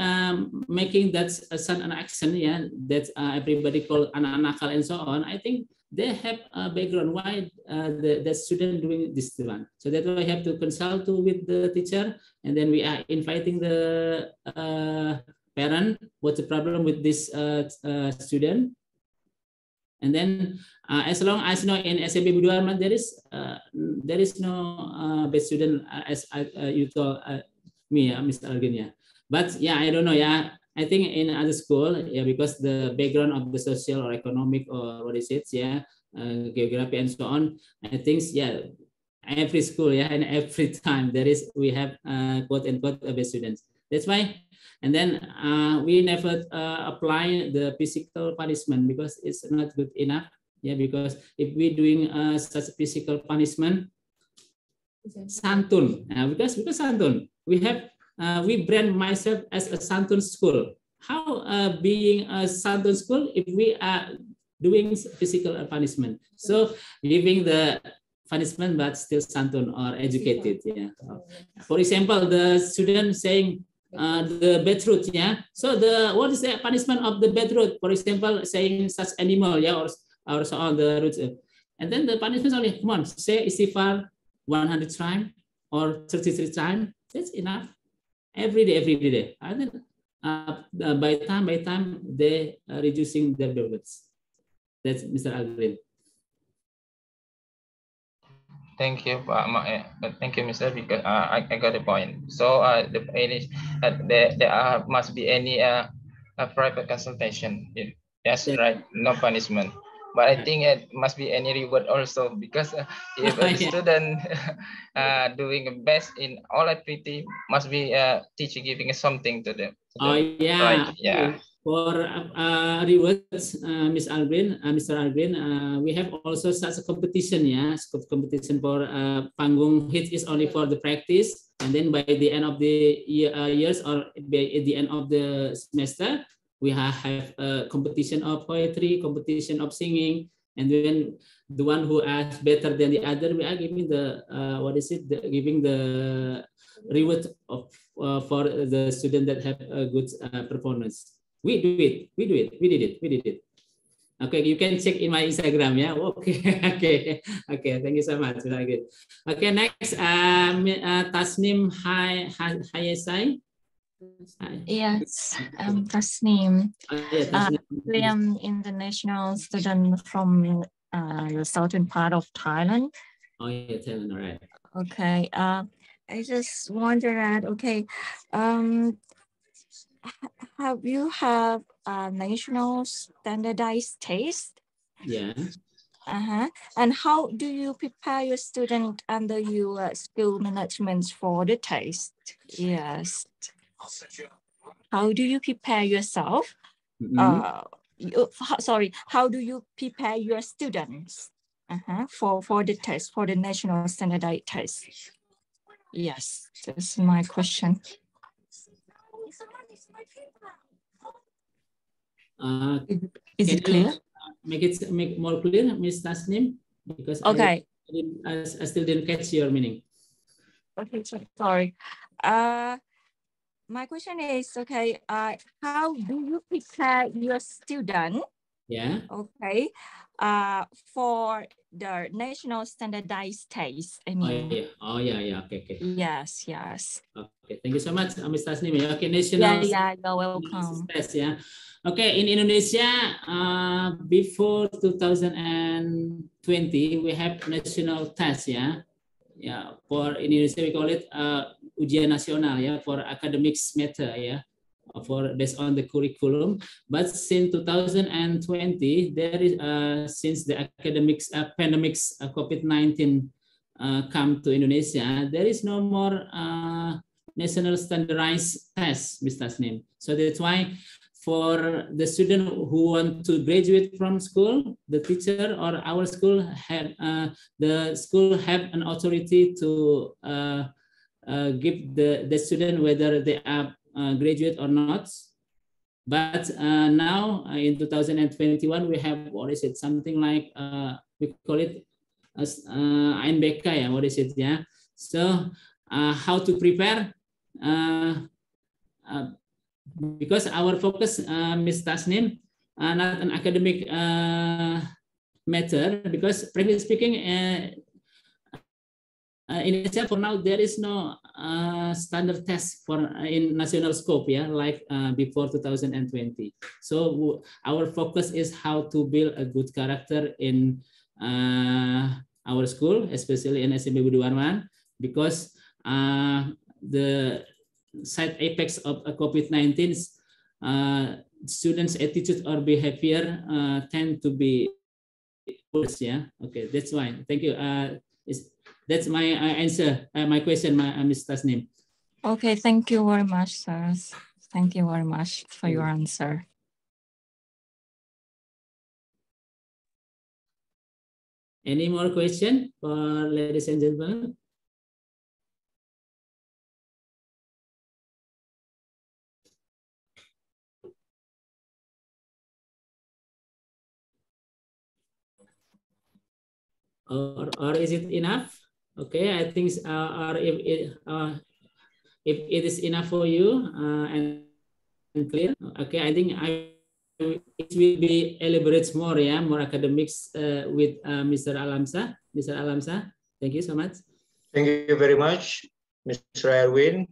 making that an action, yeah, that everybody call anak nakal and so on. I think they have a background why the student doing this one. So that's why I have to consult with the teacher, and then we are inviting the parent. What's the problem with this student? And then, as long as in SMP Budhi Warman, there is no best student as you told me, Mr. Alvin. Yeah, but yeah, I don't know. Yeah, I think in other school, yeah, because the background of the social or economic or what is it, yeah, geography and so on. I think yeah, every school, yeah, and every time we have quote unquote best students. That's why. And then we never apply the physical punishment because it's not good enough. Yeah, because if we're doing such physical punishment, santun. Because santun, we brand myself as a santun school. How being a santun school if we are doing physical punishment? So giving the punishment but still santun or educated. Yeah. For example, the student saying the bad root, yeah. So what is the punishment of the bad root? For example, saying such animal, yeah, or so on the roots, and then the punishment only come on, say istighfar 100 times or 33 times. That's enough. Every day. And then by time they are reducing their bad words. That's Mr. Agrin. Thank you, thank you, Mr. Because I got the point. So there must be any a private consultation. Yes, right. No punishment, but I think it must be any reward also because if the student doing best in all activity, must be teacher giving something to them. Oh yeah, right. Yeah. For rewards, Mr. Alvin, we have also such a competition, yeah, competition for panggung hits is only for the practice, and then by the end of the years or by the end of the semester, we have a competition of poetry, competition of singing, and then the one who acts better than the other, we are giving the giving the reward of for the student that have a good performance. We did it. Okay, you can check in my Instagram, yeah. Okay, okay. Thank you so much. Very good. Okay, next, Tasnim Hayesai. Yes, Tasnim. Tasnim. I am international student from the southern part of Thailand. Oh yeah, Thailand. All right. Okay. I just wonder that. Okay. Have you have a national standardized test? Yeah. And how do you prepare your student under your school management for the test? Yes. How do you prepare yourself? How do you prepare your students for the test, for the national standardized test? Yes, that's my question. Is it clear? Make more clear, Ms. Tasnim, because okay. I still didn't catch your meaning. Okay, sorry. My question is, okay, how do you prepare your student? Yeah. Okay, for the national standardized test. I mean. Oh yeah. Okay. Yes. Okay, thank you so much, Ms. Tasnim. Okay, national. Yeah, you're welcome. Test, yeah. Okay, in Indonesia, before 2020, we have national test, yeah. Yeah, for in Indonesia we call it ujian nasional, yeah, for academics matter, yeah, for based on the curriculum. But since 2020, there is since the academics pandemics COVID-19 come to Indonesia, there is no more national standardized test, Mr. Tasnim. So that's why for the student who want to graduate from school, the teacher or our school have the school have an authority to give the student whether they are graduate or not. But now in 2021 we have, what is it, something like we call it as ANBK, yeah, what is it, yeah. So how to prepare, because our focus, Ms. Tasnim, not an academic matter, because frankly speaking, in Indonesia for now there is no standard test for in national scope, yeah, like before 2020. So our focus is how to build a good character in our school, especially in SMP Budhi Warman, because the side effects of COVID-19, students' attitude or behavior tend to be worse. Yeah. Okay, that's why. Thank you. That's my answer. My question, Ms. Tasnim. Okay, thank you very much, sir. Thank you very much for your answer. Any more question for ladies and gentlemen? Or is it enough? Okay, I think or if it is enough for you and clear. Okay, I think it will be elaborates more, yeah, more academics with Mr. Alamsa. Mr. Alamsa, thank you so much. Thank you very much, Mr. Erwin,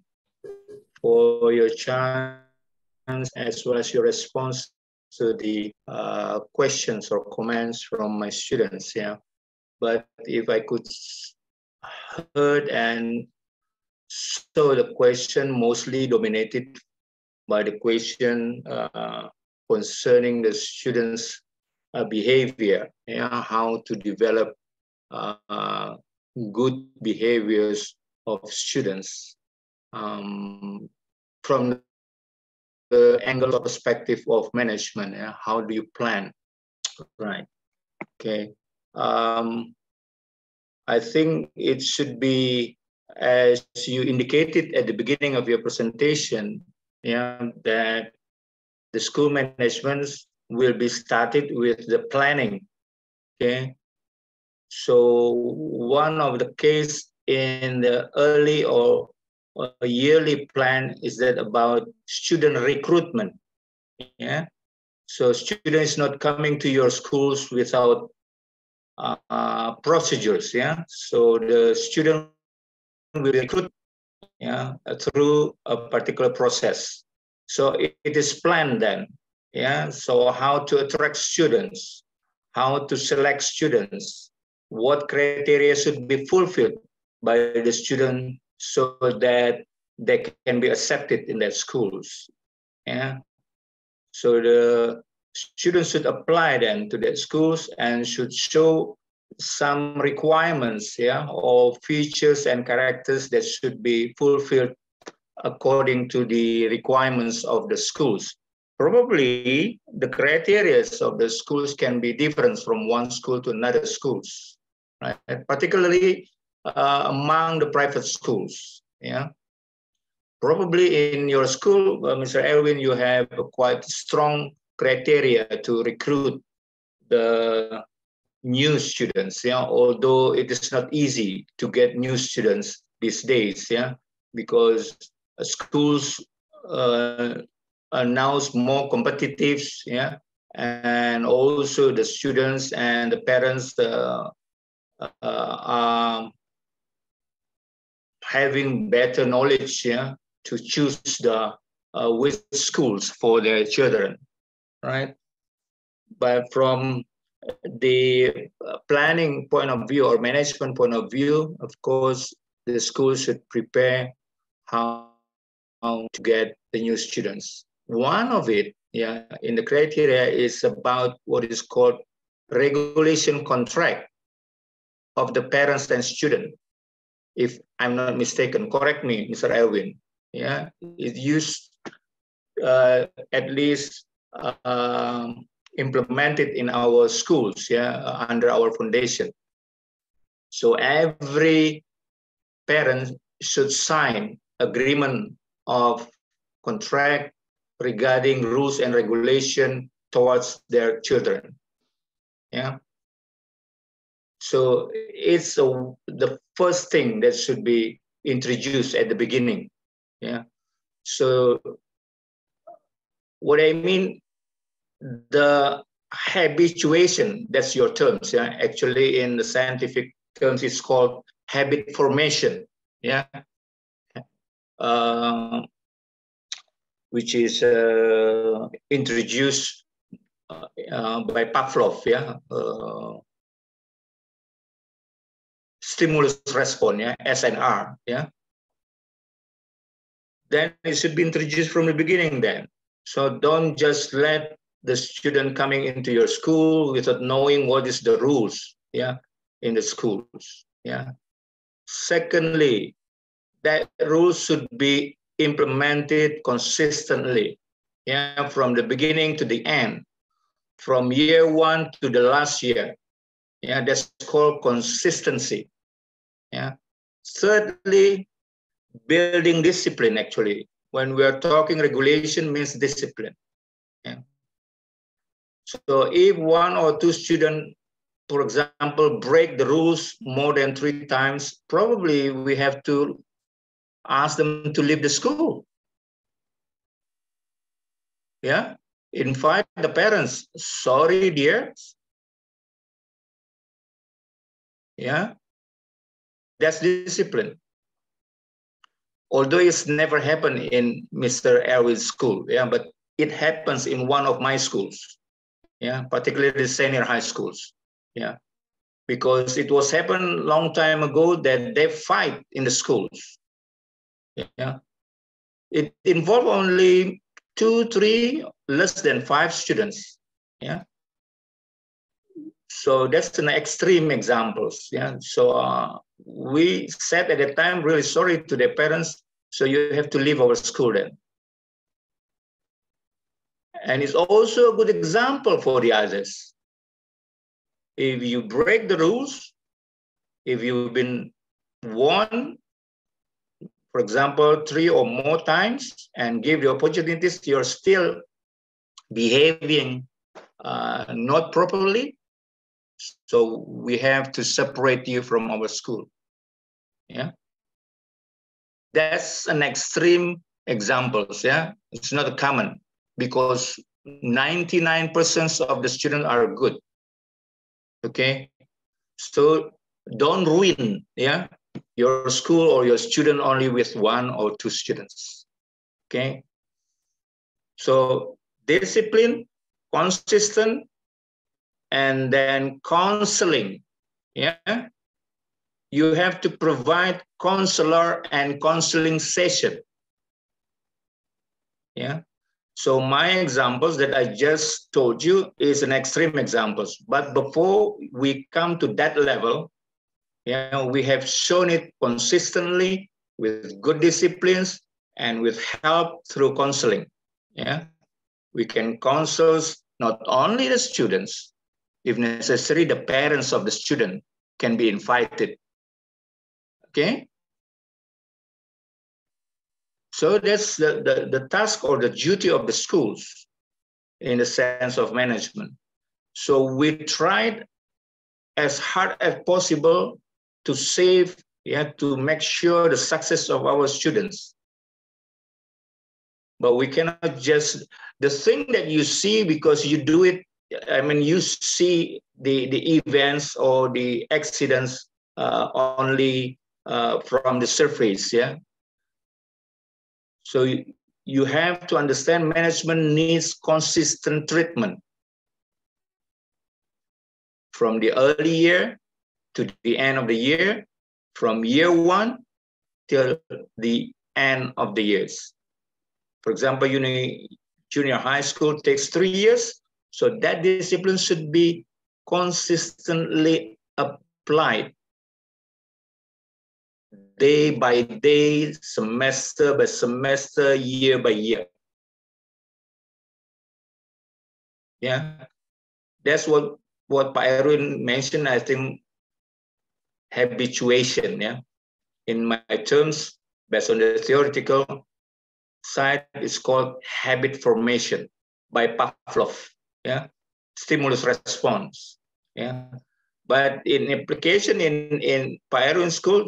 for your chance as well as your response to the questions or comments from my students. Yeah. But if I could heard and saw the question mostly dominated by the question concerning the students' behavior, yeah, how to develop good behaviors of students from the angle or perspective of management. Yeah, how do you plan? Right. Okay. I think it should be, as you indicated at the beginning of your presentation, yeah, that the school management will be started with the planning. Okay. So one of the case in the early or yearly plan is that about student recruitment. Yeah. So students not coming to your schools without procedures. Yeah. So the student will recruit, yeah, through a particular process. So it is planned then. Yeah. So how to attract students, how to select students, what criteria should be fulfilled by the student so that they can be accepted in their schools. Yeah. So the students should apply then to their schools and should show some requirements, yeah, or features and characters that should be fulfilled according to the requirements of the schools. Probably the criteria of the schools can be different from one school to another schools, right? Particularly among the private schools. Yeah. Probably in your school, Mr. Erwin, you have a quite strong criteria to recruit the new students. Yeah, although it is not easy to get new students these days. Yeah, because schools are now more competitive. Yeah, and also the students and the parents are having better knowledge, yeah, to choose the which schools for their children, right? But from the planning point of view or management point of view, of course, the school should prepare how to get the new students. One of it, yeah, in the criteria is about what is called regulation contract of the parents and student. If I'm not mistaken, correct me, Mr. Elwin. Yeah, it used at least implemented in our schools, yeah, under our foundation. So every parent should sign agreement of contract regarding rules and regulation towards their children. Yeah. So it's the first thing that should be introduced at the beginning. Yeah. So what I mean, the habituation, that's your terms. Yeah. Actually, in the scientific terms, it's called habit formation. Yeah. Which is introduced by Pavlov, yeah, stimulus response, yeah, SNR, yeah. Then it should be introduced from the beginning then. So don't just let the student coming into your school without knowing what is the rules, yeah, in the schools, yeah. Secondly, that rules should be implemented consistently, yeah, from the beginning to the end, from year one to the last year. Yeah, that's called consistency. Yeah. Thirdly, building discipline. Actually, when we are talking regulation, means discipline. Yeah. So if one or two students, for example, break the rules more than 3 times, probably we have to ask them to leave the school. Yeah, invite the parents. Sorry, dear. Yeah, that's discipline. Although it's never happened in Mr. Elwin's school, yeah, but it happens in one of my schools, yeah, particularly the senior high schools, yeah, because it was happened long time ago that they fight in the schools, yeah. It involved only 2, 3, less than 5 students, yeah. So that's an extreme examples, yeah. So we said at the time, really sorry to the parents, so you have to leave our school then. And it's also a good example for the others. If you break the rules, if you've been warned, for example, 3 or more times and give the opportunities, you're still behaving not properly, so we have to separate you from our school. Yeah, that's an extreme examples. Yeah, it's not common because 99% of the students are good. Okay, so don't ruin, yeah, your school or your student only with 1 or 2 students. Okay, so discipline, consistent, and then counseling. Yeah, you have to provide counselor and counseling session. Yeah, so my examples that I just told you is an extreme examples, but before we come to that level, yeah, we have shown it consistently with good disciplines and with help through counseling. Yeah, we can counsel not only the students, if necessary, the parents of the student can be invited. Okay. So that's the task or the duty of the schools in the sense of management. So we tried as hard as possible to save, yeah, to make sure the success of our students. But we cannot just, the thing that you see because you do it, I mean, you see the events or the accidents only from the surface, yeah. So you have to understand management needs consistent treatment from the early year to the end of the year, from year 1 till the end of the years. For example, junior high school takes 3 years, so that discipline should be consistently applied day by day, semester by semester, year by year. Yeah, that's what Pak Erwin mentioned, I think, habituation. Yeah, in my terms, based on the theoretical side, it's called habit formation by Pavlov. Yeah, stimulus response. Yeah, but in application in Pak Erwin school,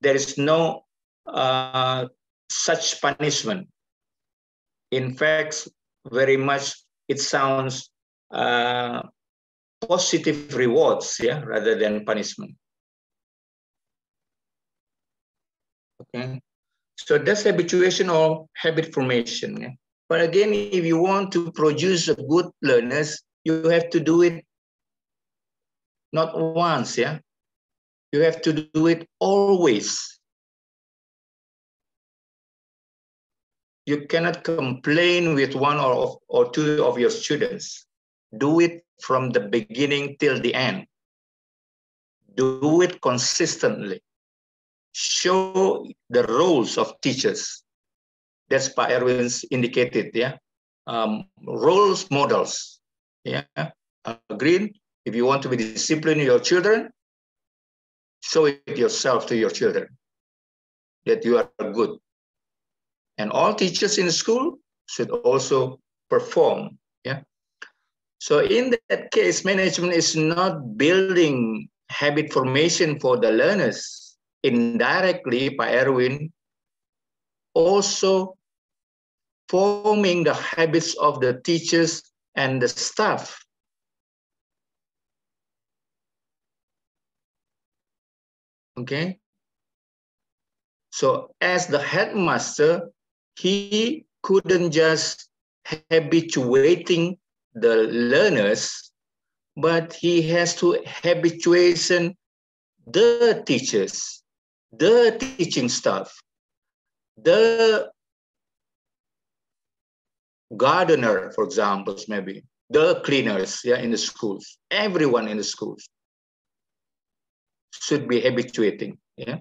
there is no such punishment. In fact, very much it sounds positive rewards, yeah, rather than punishment. Okay, so that's habituation or habit formation. Yeah? But again, if you want to produce a good learners, you have to do it not once, yeah. You have to do it always. You cannot complain with one or two of your students. Do it from the beginning till the end. Do it consistently. Show the roles of teachers. That's Pak Erwin's indicated, yeah. Roles models, yeah. Agreed. If you want to be disciplined your children, show it yourself to your children that you are good. And all teachers in the school should also perform, yeah. So in that case, management is not building habit formation for the learners. Indirectly, Pak Erwin also forming the habits of the teachers and the staff. Okay. So as the headmaster, he couldn't just habituating the learners, but he has to habituation the teachers, the teaching staff, the gardener, for example, maybe the cleaners, yeah, in the schools. Everyone in the schools should be habituating, yeah.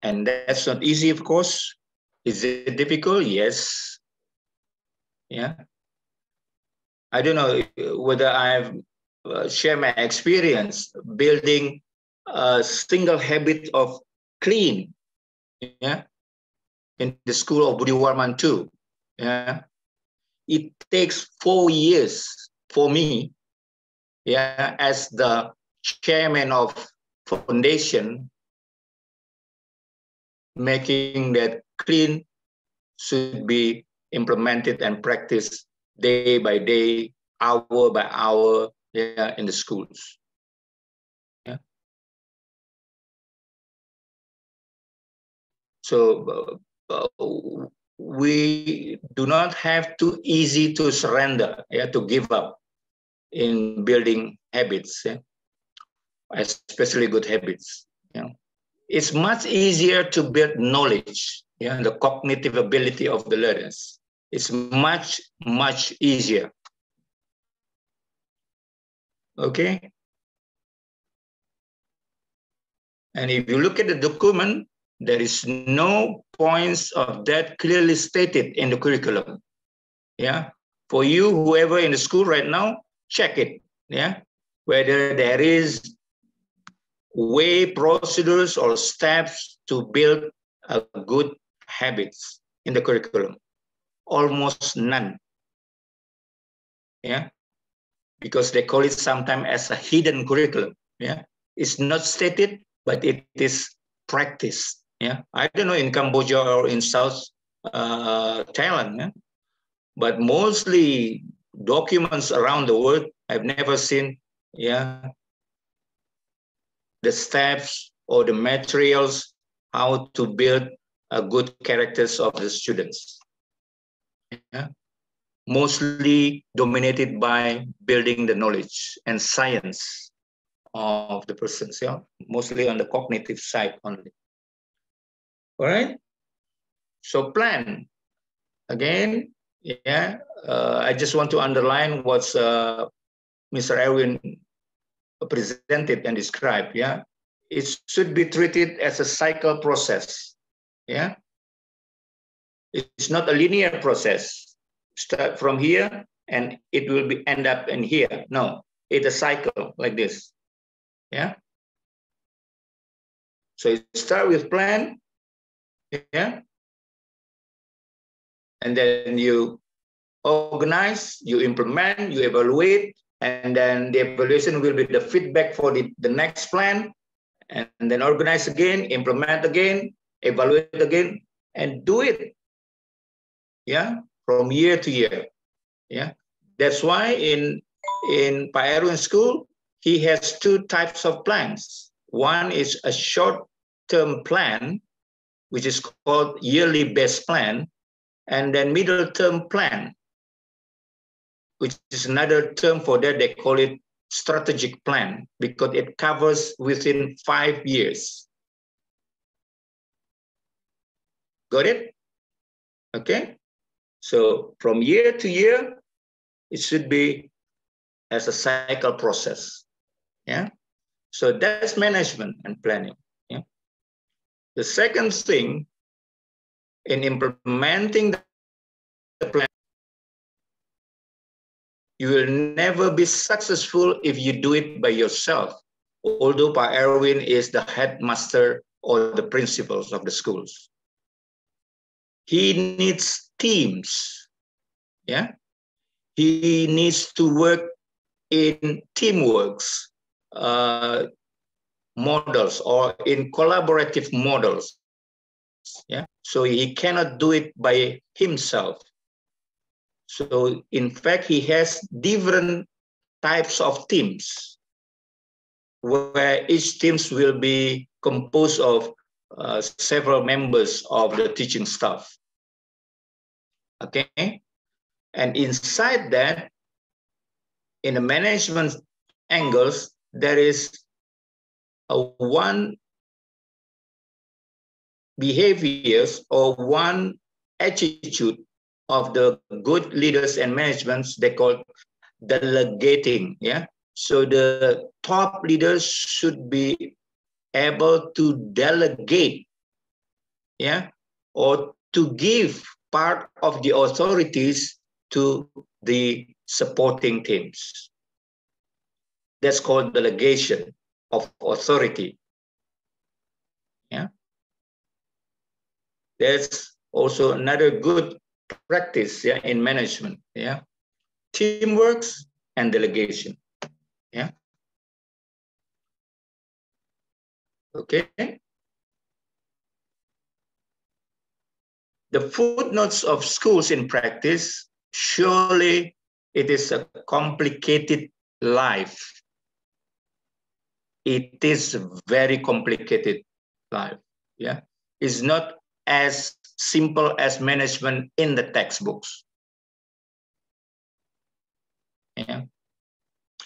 And that's not easy, of course. Is it difficult? Yes. Yeah. I don't know whether I've shared my experience building a single habit of clean, yeah, in the school of Budhi Warman too. Yeah. It takes 4 years for me, yeah, as the chairman of foundation, making that clean should be implemented and practiced day by day, hour by hour, yeah, in the schools. Yeah. So we do not have too easy to surrender, yeah, to give up in building habits, yeah, especially good habits. Yeah. It's much easier to build knowledge, yeah, the cognitive ability of the learners. It's much, much easier. Okay. And if you look at the document, there is no points of that clearly stated in the curriculum. Yeah. For you, whoever in the school right now, check it. Yeah. Whether there is way, procedures, or steps to build a good habits in the curriculum. Almost none. Yeah. Because they call it sometimes as a hidden curriculum. Yeah. It's not stated, but it is practiced. Yeah. I don't know in Cambodia or in South Thailand, yeah? But mostly documents around the world, I've never seen, yeah, the steps or the materials, how to build good characters of the students. Yeah? Mostly dominated by building the knowledge and science of the persons, yeah? Mostly on the cognitive side only. All right, so plan. Again, yeah, I just want to underline what Mr. Erwin presented and described, yeah? It should be treated as a cycle process, yeah? It's not a linear process. Start from here and it will be end up in here. No, it's a cycle like this, yeah? So you start with plan, yeah? And then you organize, you implement, you evaluate, and then the evaluation will be the feedback for the next plan, and then organize again, implement again, evaluate again, and do it, yeah, from year to year, yeah. That's why in Pak Erwin school, he has two types of plans. One is a short-term plan, which is called yearly based plan, and then middle-term plan, which is another term for that. They call it strategic plan because it covers within 5 years. Got it? Okay. So from year to year, it should be as a cycle process. Yeah. So that's management and planning. Yeah. The second thing in implementing the plan, you will never be successful if you do it by yourself. Although Pak Erwin is the headmaster or the principals of the schools, he needs teams. Yeah, he needs to work in teamworks models or in collaborative models. Yeah, so he cannot do it by himself. So in fact, he has different types of teams where each teams will be composed of several members of the teaching staff. Okay, and inside that, in the management angles, there is one behaviors or one attitude of the good leaders and managements. They call delegating. Yeah, so the top leaders should be able to delegate, yeah, or to give part of the authorities to the supporting teams. That's called delegation of authority. Yeah, that's also another good practice, yeah, in management. Yeah, teamwork and delegation. Yeah. Okay. The footnotes of schools in practice, surely it is a complicated life. It is very complicated life. Yeah, it's not as simple as management in the textbooks. Yeah,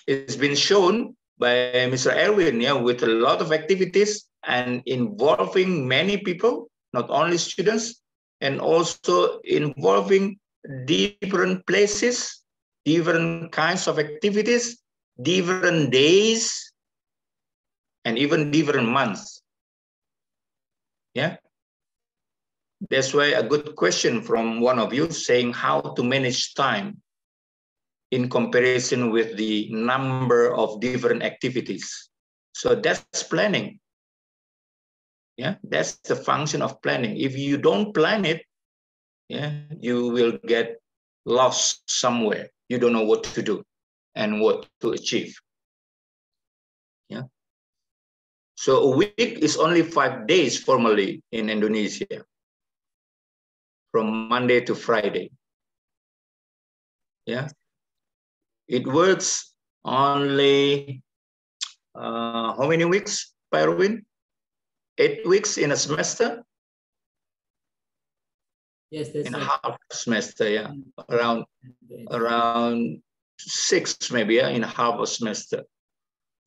it's been shown by Mr. Erwin, yeah, with a lot of activities and involving many people, not only students, and also involving different places, different kinds of activities, different days, and even different months. Yeah. That's why a good question from one of you saying how to manage time in comparison with the number of different activities. So that's planning. Yeah, that's the function of planning. If you don't plan it, yeah, you will get lost somewhere. You don't know what to do and what to achieve. Yeah. So a week is only 5 days formally in Indonesia, from Monday to Friday. Yeah. It works only how many weeks, Pak Erwin? 8 weeks in a semester? Yes, that's in a right. half semester, yeah, around 6 maybe, yeah, in half a semester.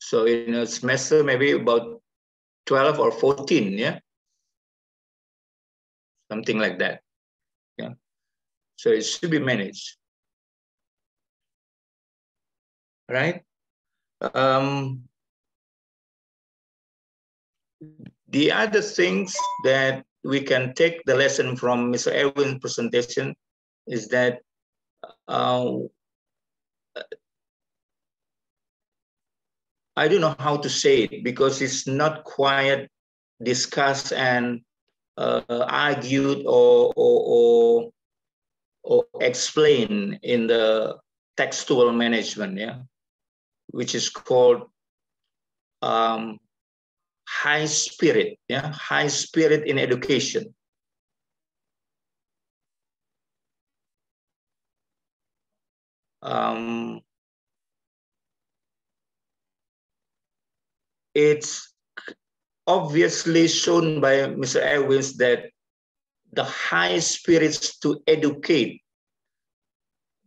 So in a semester, maybe about 12 or 14, yeah, something like that, yeah. So it should be managed, right? The other things that we can take the lesson from Mr. Erwin's presentation is that I don't know how to say it because it's not quite discussed and argued or explained in the textual management, yeah, which is called high spirit, yeah, high spirit in education. It's obviously shown by Mr. Erwins that the high spirits to educate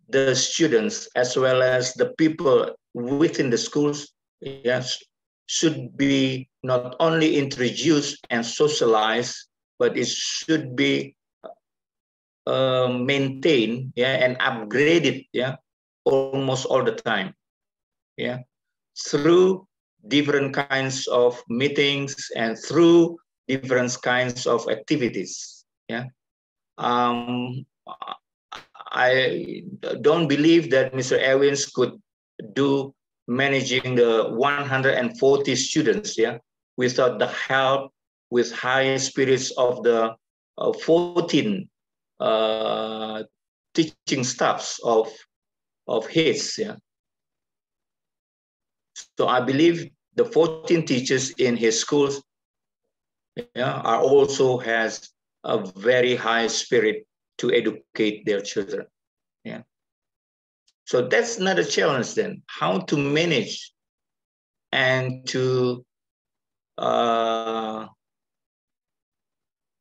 the students as well as the people within the schools, yes, should be not only introduced and socialized, but it should be maintained, yeah, and upgraded, yeah, almost all the time, yeah, through different kinds of meetings and through different kinds of activities, yeah. I don't believe that Mr. Evans could do managing the 140 students, yeah, without the help with high spirits of the 14 teaching staffs of his, yeah. So I believe the 14 teachers in his schools, yeah, are also has a very high spirit to educate their children, yeah. So that's not a challenge then, how to manage and to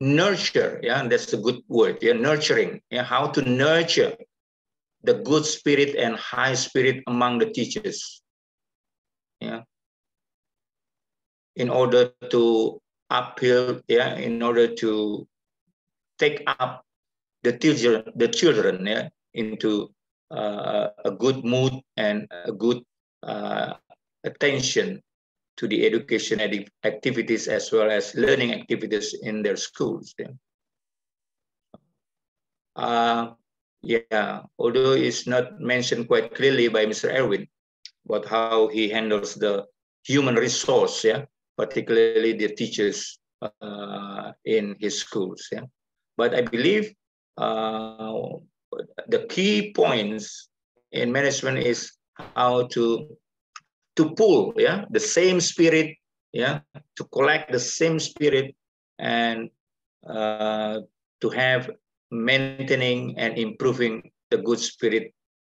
nurture, yeah, that's a good word, yeah, nurturing, yeah, how to nurture the good spirit and high spirit among the teachers, yeah, in order to uphill, yeah, in order to take up the children, yeah, into a good mood and a good attention to the education activities as well as learning activities in their schools. Yeah. Yeah, although it's not mentioned quite clearly by Mr. Erwin, about how he handles the human resource, yeah, particularly the teachers in his schools. Yeah. But I believe the key points in management is how to pull, yeah, the same spirit, yeah, to collect the same spirit and to have maintaining and improving the good spirit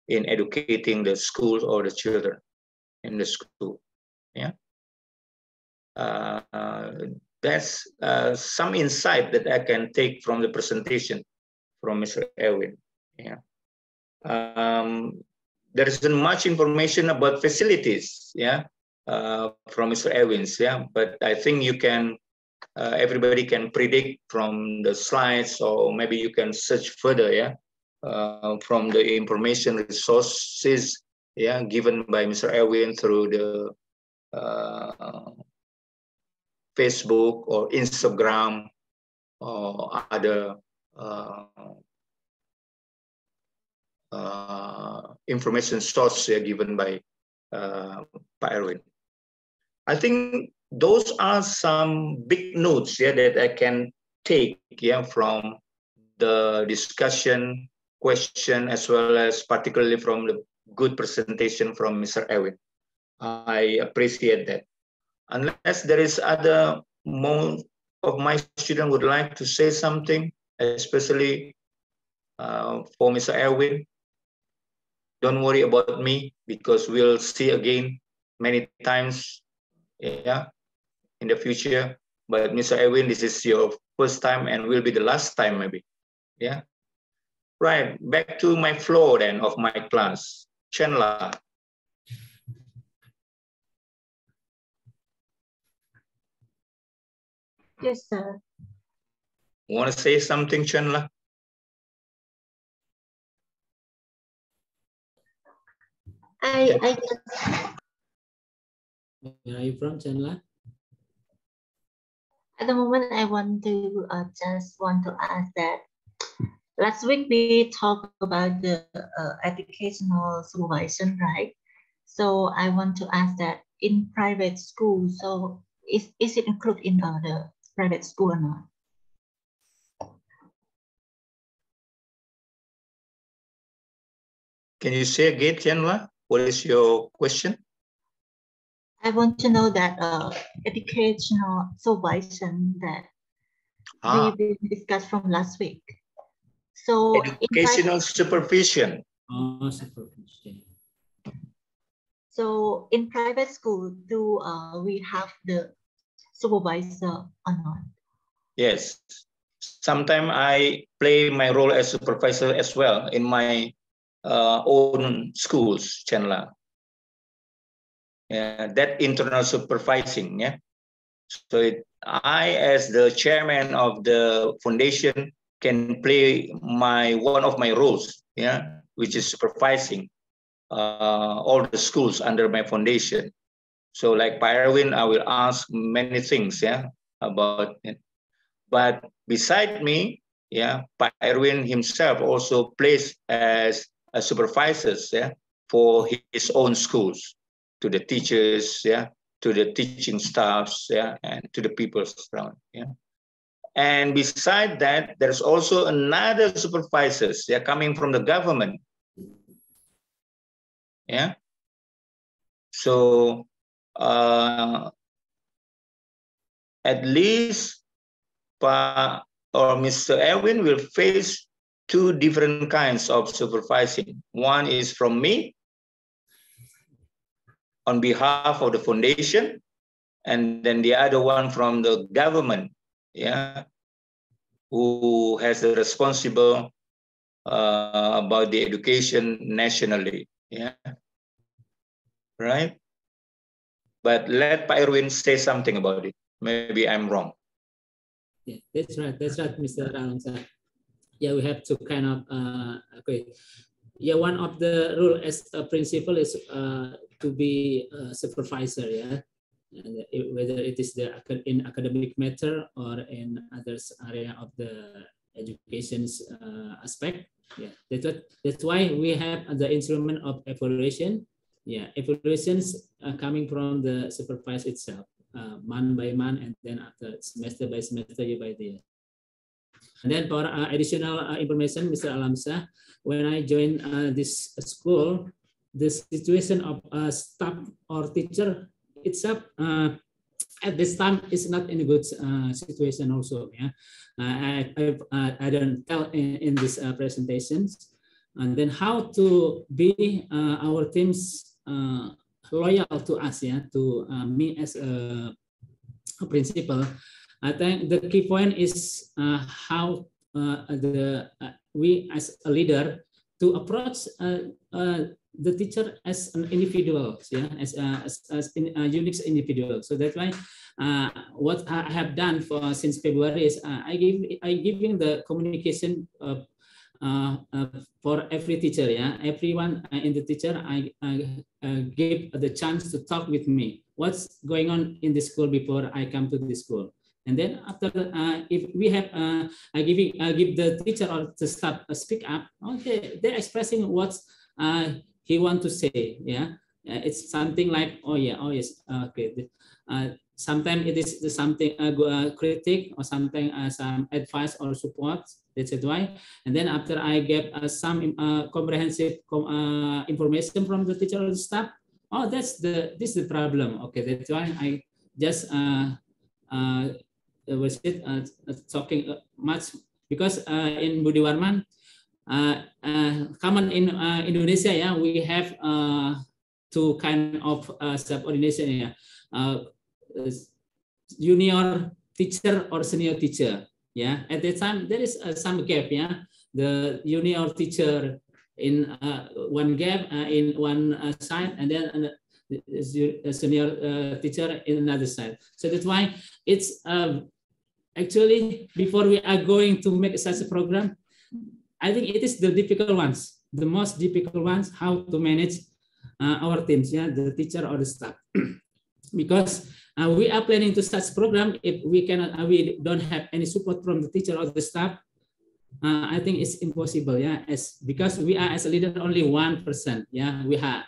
in educating the schools or the children in the school, yeah. That's some insight that I can take from the presentation from Mr. Erwin. Yeah. There isn't much information about facilities, yeah, from Mr. Erwin's, yeah, but I think you can, everybody can predict from the slides, or maybe you can search further, yeah, from the information resources, yeah, given by Mr. Erwin through the Facebook or Instagram or other information source given by Pak Erwin. I think those are some big notes, yeah, that I can take, yeah, from the discussion, question, as well as particularly from the good presentation from Mr. Erwin. I appreciate that. Unless there is other more of my students would like to say something, especially for Mr. Erwin, don't worry about me because we'll see again many times, yeah, in the future. But Mr. Erwin, this is your first time and will be the last time maybe, yeah. Right, back to my flow then of my class. Chenla. Yes, sir. Want to say something, Chenla? I Where are you from, Chenla? at the moment I want to just want to ask that last week we talked about the educational supervision, right? So I want to ask that in private school, so is it included in the private school or not? Can you say again, Chenla? What is your question? I want to know that educational supervision that we discussed from last week. So educational supervision. Oh, supervision. So in private school, do we have the supervisor or not? Yes. Sometimes I play my role as supervisor as well in my own schools, Chenla. Yeah, that internal supervising, yeah. So I, as the chairman of the foundation, can play one of my roles, yeah, which is supervising all the schools under my foundation. So like Pak Erwin, I will ask many things, yeah, about it. But beside me, yeah, Pak Erwin himself also plays as a supervisor, yeah, for his own schools, to the teachers, yeah, to the teaching staffs, yeah, and to the people around, yeah. And beside that, there's also another supervisors, yeah, coming from the government, yeah. So at least Pa or Mr. Erwin will face two different kinds of supervising. One is from me on behalf of the foundation, and then the other one from the government, yeah, who has the responsible about the education nationally, yeah, right? But let Pa Erwin say something about it. Maybe I'm wrong. Yeah, that's right, Mr. Alamsa. Yeah, we have to kind of okay. Yeah, one of the rule as a principal is to be a supervisor, yeah, and whether it is in academic matter or in others area of the education's aspect. Yeah, that's why we have the instrument of evaluation. Yeah, evaluations coming from the supervisor itself, month by month, and then after semester by semester, year by year. And then for additional information, Mr. Alamsa, when I joined this school, the situation of staff or teacher itself at this time is not in a good situation also. Yeah, I don't tell in these presentations. And then how to be our teams loyal to us, yeah, to me as a principal. I think the key point is how we as a leader to approach the teacher as an individual, yeah, as a unique individual. So that's why what I have done since February is I giving the communication for every teacher, yeah, everyone in the teacher. I give the chance to talk with me. What's going on in the school before I come to the school. And then after, if we have, I give the teacher or the staff speak up. Okay, they're expressing what he want to say. Yeah, it's something like, oh yeah, oh yes, okay. Sometimes it is something critique or something some advice or support. That's why. And then after I get some comprehensive information from the teacher or the staff. Oh, this is the problem. Okay, that's why I just was it talking much because in Budhi Warman, common in Indonesia, yeah, we have two kind of subordination, yeah, junior teacher or senior teacher, yeah. At that time there is some gap, yeah. the junior teacher in one gap in one side, and then the senior teacher in another side. So that's why it's actually, before we are going to make such a program, I think it is the difficult ones, the most difficult ones, how to manage our teams, yeah, the teacher or the staff. Because we are planning to such program, if we cannot, we don't have any support from the teacher or the staff, I think it's impossible, yeah, because we are as a leader only 1%, yeah, we have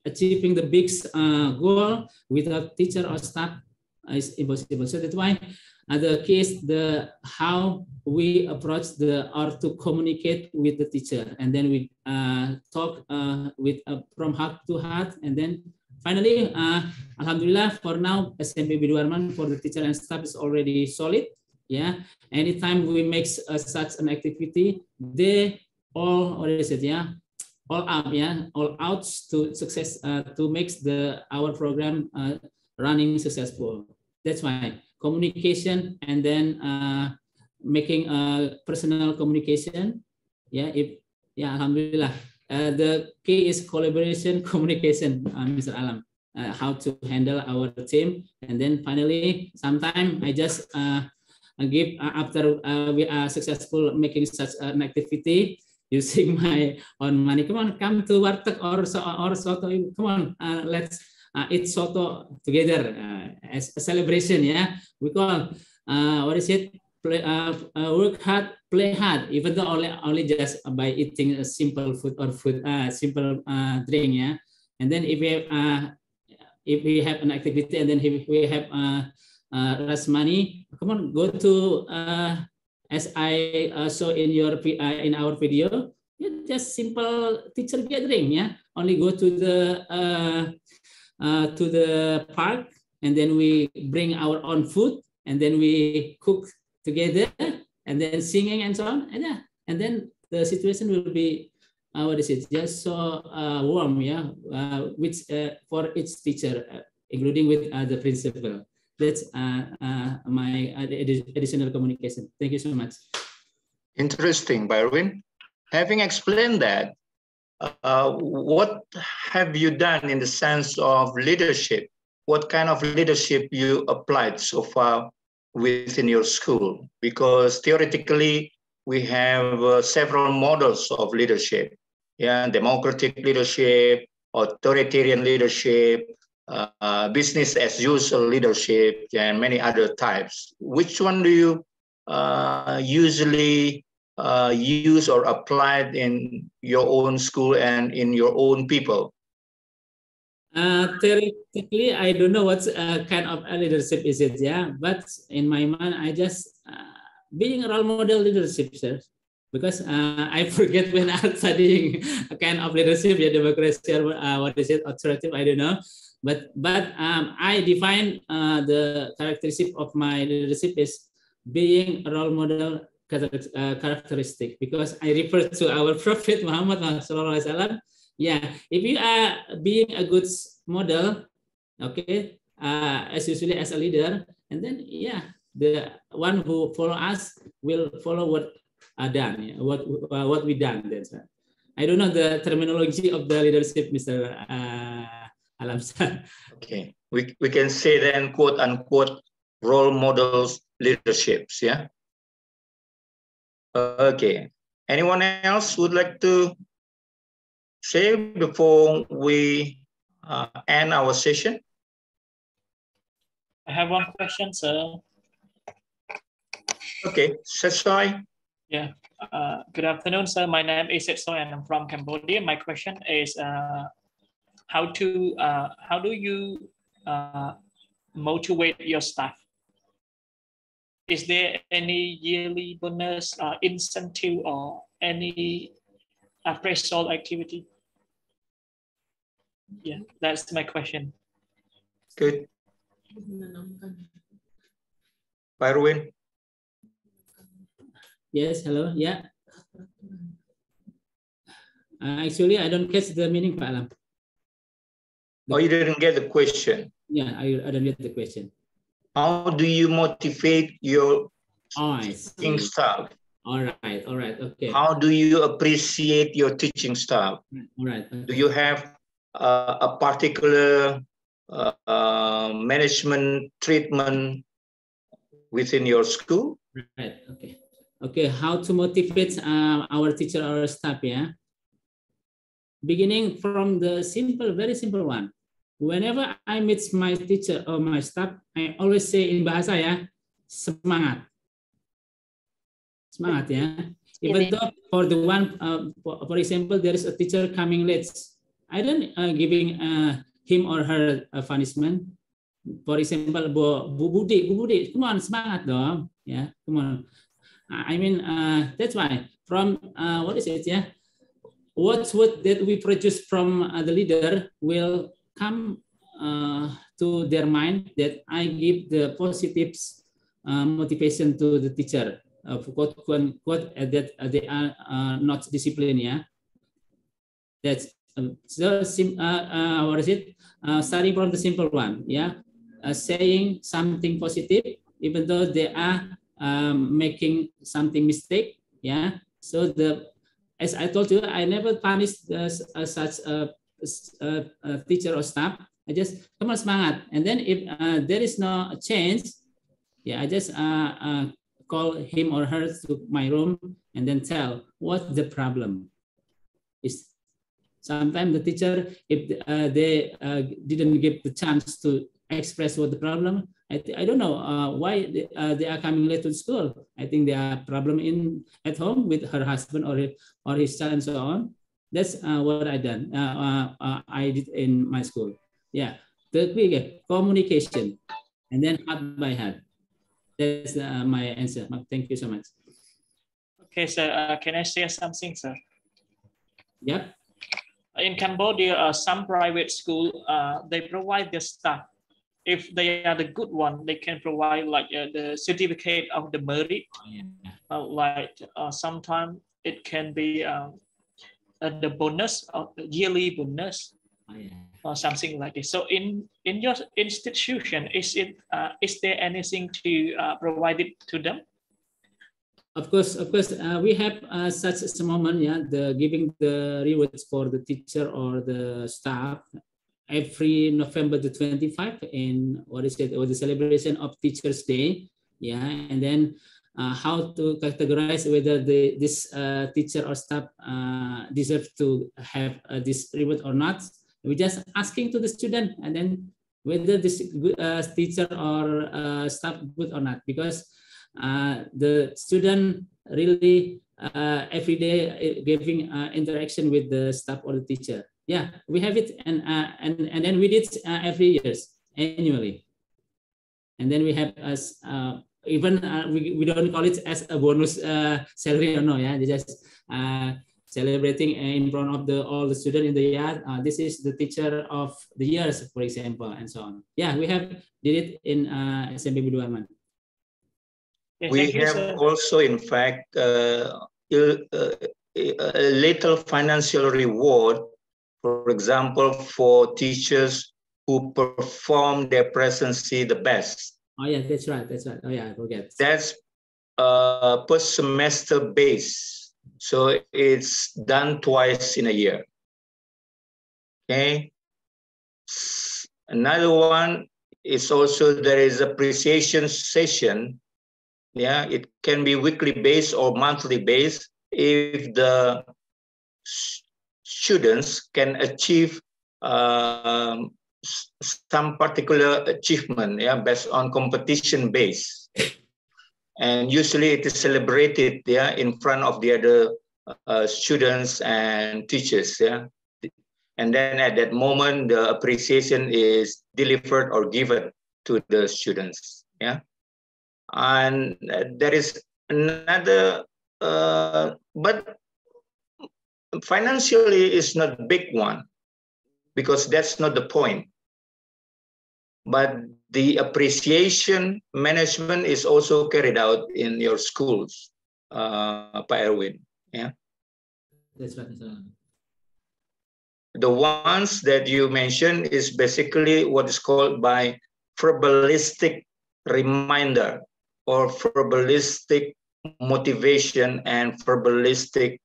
achieving the big goal without teacher or staff is impossible. So that's why the case, the how we approach or to communicate with the teacher, and then we talk with from heart to heart, and then finally, alhamdulillah, for now, SMP Budhi Warman for the teacher and staff is already solid. Yeah, anytime we make such an activity, they all, what is it? Yeah, all up, yeah, all out to success to make our program running successful. That's why communication, and then making personal communication. Yeah, alhamdulillah. The key is collaboration, communication, Mr. Alam, how to handle our team. And then finally, sometimes I just give, after we are successful making such an activity, using my own money. Come on, come to warteg or soto. Come on, let's eat soto together as a celebration. Yeah, we call what is it? Work hard, play hard. Even though only just by eating a simple food or simple drink. Yeah, and then if we have an activity, and then if we have less money, come on, go to. As I saw in your in our video, just simple teacher gathering, yeah. Only go to the park, and then we bring our own food, and then we cook together, and then singing and so on, and yeah, and then the situation will be what is it? Just so warm, yeah. Which for each teacher, including with the principal. That's my additional communication. Thank you so much. Interesting, Byron. Having explained that, what have you done in the sense of leadership? What kind of leadership you applied so far within your school? Because theoretically, we have several models of leadership. Yeah, democratic leadership, authoritarian leadership, business as usual leadership, and many other types. Which one do you usually use or apply in your own school and in your own people? Theoretically, I don't know what kind of leadership is it, yeah. But in my mind, I just being a role model leadership, sir. Because I forget when I'm studying a kind of leadership, yeah, democracy, or what is it, authoritative, I don't know. But I define the characteristic of my leadership is being a role model characteristic, because I refer to our Prophet Muhammad SAW. Yeah, if you are being a good model, okay, as usually as a leader, and then yeah, the one who follow us will follow what done, yeah, what we done. That's right. I don't know the terminology of the leadership, Mr. Alam. Okay, we can say then, quote unquote, role models leaderships, yeah. Okay, anyone else would like to say before we end our session? I have one question, sir. Okay, Setsoi. Yeah, good afternoon, sir. My name is Setsoi and I'm from Cambodia. My question is, how do you motivate your staff? Is there any yearly bonus, incentive, or any appraisal activity? Yeah, that's my question. Good. Byron. Yes, hello. Yeah. Actually, I don't catch the meaning, Pak Alam. Oh, you didn't get the question. Yeah, I don't get the question. How do you motivate your teaching staff? All right, okay. How do you appreciate your teaching staff? All right. Okay. Do you have a particular management treatment within your school? Right, okay. Okay, how to motivate our teacher, our staff, yeah? Beginning from the simple, very simple one. Whenever I meet my teacher or my staff, I always say in bahasa ya, semangat. Semangat ya. Even though for the one, for example, there is a teacher coming late, I don't giving him or her a punishment. For example, Bu Budi, come on, semangat dong, yeah, come on. I mean, that's why from what is it, yeah? What that we produce from the leader will come to their mind that I give the positive motivation to the teacher. Quote that they are not disciplined, yeah. That's so what is it? Starting from the simple one, yeah. Saying something positive, even though they are making something mistake, yeah. So as I told you, I never punish such a teacher or staff. I just come on, semangat. And then if there is no change, yeah, I just call him or her to my room and then tell what the problem is. Sometimes the teacher, if they didn't give the chance to express what the problem, I don't know why they are coming late to school. I think they are problem at home with her husband or his child and so on. That's what I done. I did in my school. Yeah, the quick communication, and then heart by heart. That's my answer. Thank you so much. Okay, so can I share something, sir? Yep. In Cambodia, some private school they provide their staff. If they are the good one, they can provide like the certificate of the merit. Sometimes it can be the bonus or the yearly bonus or something like this. So in your institution, is there anything to provide it to them? Of course, we have such a moment, yeah, the giving the rewards for the teacher or the staff every November the 25 in what is it, or the celebration of Teachers Day, yeah, and then how to categorize whether this teacher or staff deserve to have this reward or not. We just asking to the student, and then whether this teacher or staff good or not, because the student really every day giving interaction with the staff or the teacher. Yeah, we have it, and then we did every years annually, and then we have as even we don't call it as a bonus salary or no, yeah, they just celebrating in front of all the students in the yard. This is the teacher of the years, for example, and so on. Yeah, we have did it in SMP Budhi Warman. We have also, in fact, a little financial reward, for example, for teachers who perform their presidency the best. Oh yeah, that's right. Oh yeah, I forget. That's per semester base, so it's done twice in a year. Okay. Another one is also there is appreciation session. Yeah, it can be weekly based or monthly based if the students can achieve some particular achievement, yeah, based on competition base. And usually it is celebrated, yeah, in front of the other students and teachers, yeah. And then at that moment, the appreciation is delivered or given to the students, yeah. And there is another, but financially is not a big one because that's not the point. But the appreciation management is also carried out in your schools, Pak Erwin. Yeah. That's right. The ones that you mentioned is basically what is called by verbalistic reminder or verbalistic motivation and verbalistic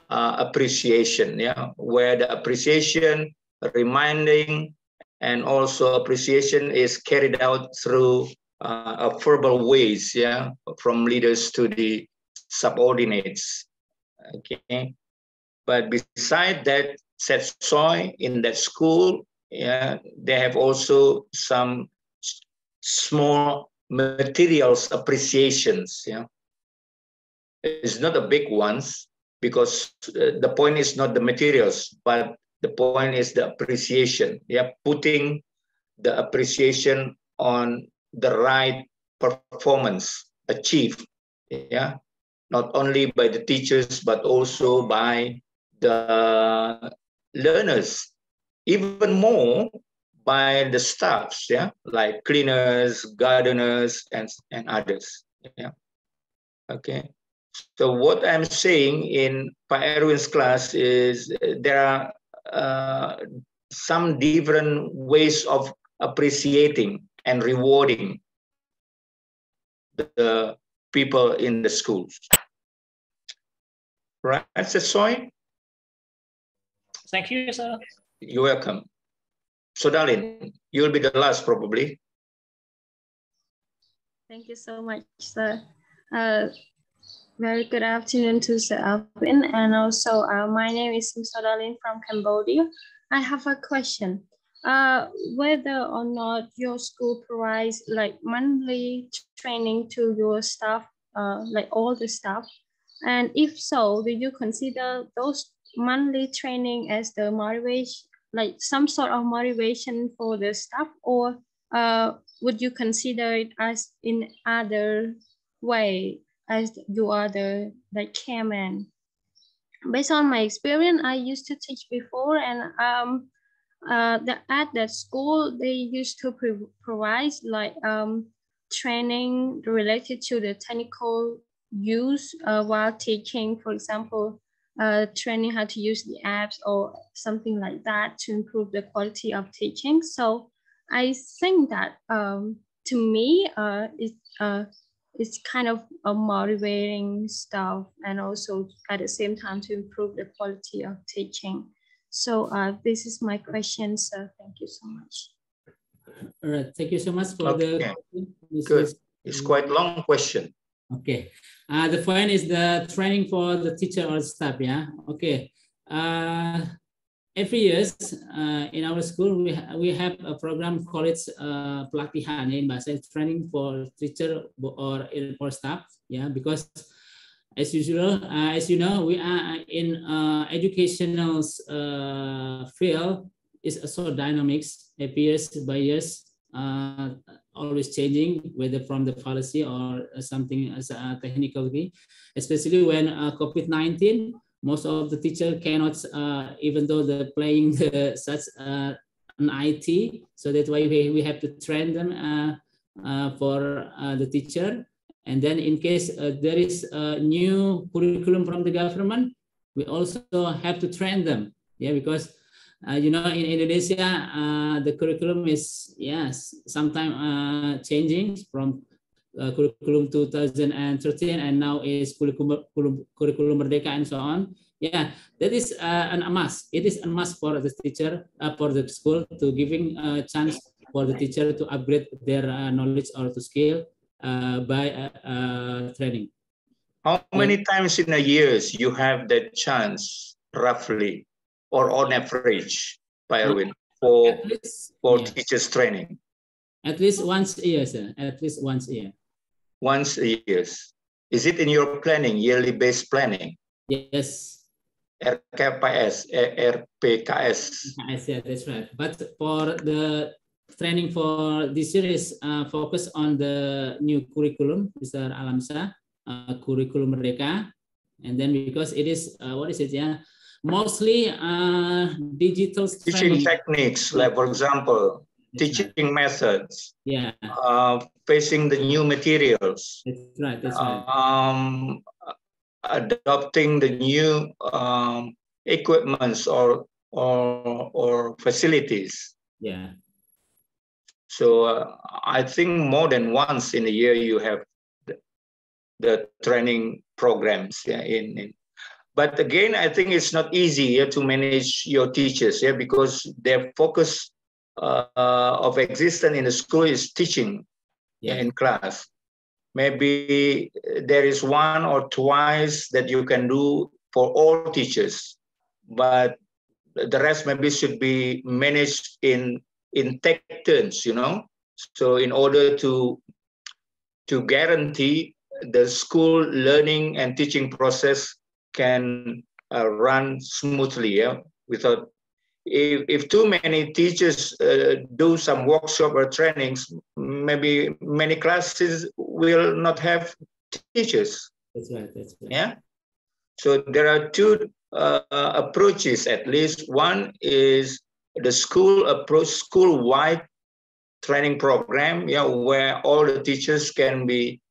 appreciation, yeah, where the appreciation, reminding, and also appreciation is carried out through verbal ways, yeah, from leaders to the subordinates. Okay, but beside that, soy in that school, yeah, they have also some small materials appreciations, yeah. It's not a big ones, because the point is not the materials, but the point is the appreciation. Yeah, putting the appreciation on the right performance achieved. Yeah, not only by the teachers but also by the learners, even more by the staffs. Yeah, like cleaners, gardeners, and others. Yeah. Okay. So what I'm saying in Pak Erwin's class is there are some different ways of appreciating and rewarding the people in the schools. Right, Soy? Thank you, sir. You're welcome. So, Darlene, you'll be the last probably. Thank you so much, sir. Very good afternoon to Sir Alvin, and also my name is Darlene from Cambodia. I have a question. Whether or not your school provides like monthly training to your staff, like all the staff, and if so, do you consider those monthly training as the motivation, like some sort of motivation for the staff, or would you consider it as in other way, as you are the like chairman? Based on my experience, I used to teach before, and at that school they used to provide like training related to the technical use while teaching. For example, training how to use the apps or something like that to improve the quality of teaching. So I think that to me it's kind of a motivating stuff, and also at the same time to improve the quality of teaching. So this is my question, sir. Thank you so much. All right, thank you so much for the good. It's quite a long question. Okay, the point is the training for the teacher or staff. Yeah. Okay. Every year in our school we have a program called pelatihan in bahasa, training for teacher or for staff. Yeah, because as usual, as you know, we are in educational field is so dynamics, years by years, always changing, whether from the policy or something as technically, especially when COVID-19. Most of the teacher cannot, even though they're playing such an IT, so that's why we have to train them for the teacher. And then in case there is a new curriculum from the government, we also have to train them. Yeah, because you know, in Indonesia, the curriculum is sometimes changing from curriculum 2013 and now is curriculum Merdeka and so on. Yeah, that is a must. It is a must for the teacher, for the school, to giving a chance for the teacher to upgrade their knowledge or to skill by training. How many times in a year you have that chance, roughly, or on average, Pak Erwin, for teachers training? At least once a year, sir. At least once a year. Once a year. Is it in your planning, yearly based planning? Yes. RKPS, RPKS. Yeah, that's right. But for the training for this year is focused on the new curriculum, Mr. Alamsa, curriculum Merdeka. And then because it is, what is it? Yeah, mostly digital teaching techniques, like for example, teaching methods, facing the new materials. That's right. That's right. Adopting the new equipments or facilities. Yeah. So I think more than once in a year you have the training programs. Yeah, but again, I think it's not easy to manage your teachers, because their focus of existence in the school is teaching in class. Maybe there is one or twice that you can do for all teachers, but the rest maybe should be managed in take turns, So in order to guarantee the school learning and teaching process can run smoothly, without, if too many teachers do some workshop or trainings, maybe many classes will not have teachers. That's right. Yeah. So there are two approaches, at least. One is the school approach, school-wide training program, where all the teachers can be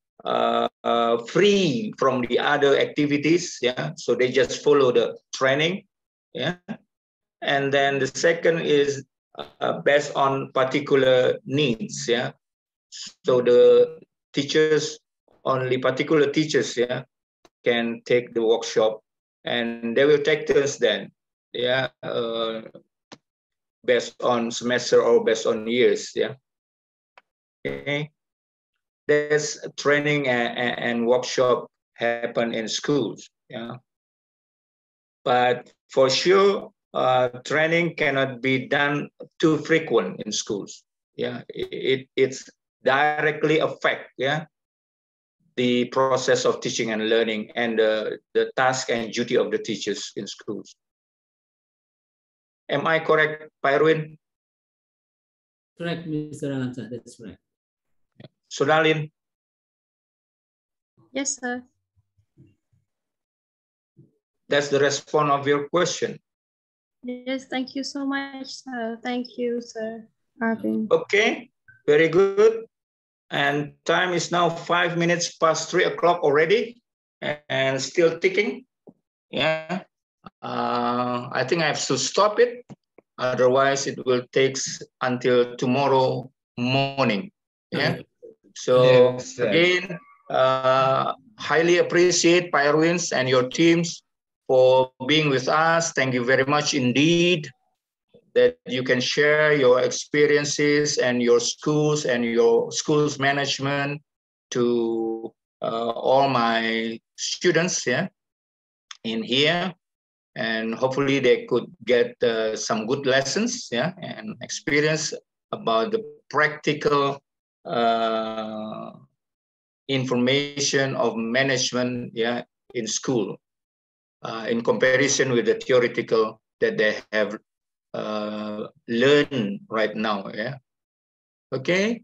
free from the other activities, so they just follow the training, and then the second is based on particular needs, so the teachers, only particular teachers, can take the workshop, and they will take turns then, based on semester or based on years, Okay. There's training and workshop happen in schools, but for sure, training cannot be done too frequent in schools. It's directly affect, the process of teaching and learning and the task and duty of the teachers in schools. Am I correct, Pak Erwin? Correct, Mr. Alamsa, that's right. Sudalin? Yes, sir. That's the response of your question. Yes, thank you so much, sir. Thank you, sir. Arvin. Okay, very good. And time is now 5 minutes past 3 o'clock already, and still ticking. I think I have to stop it. Otherwise, it will take until tomorrow morning. So again, highly appreciate Pak Erwins and your teams for being with us. Thank you very much indeed that you can share your experiences and your schools management to all my students in here. And hopefully they could get some good lessons and experience about the practical information of management in school in comparison with the theoretical that they have learned right now. Okay.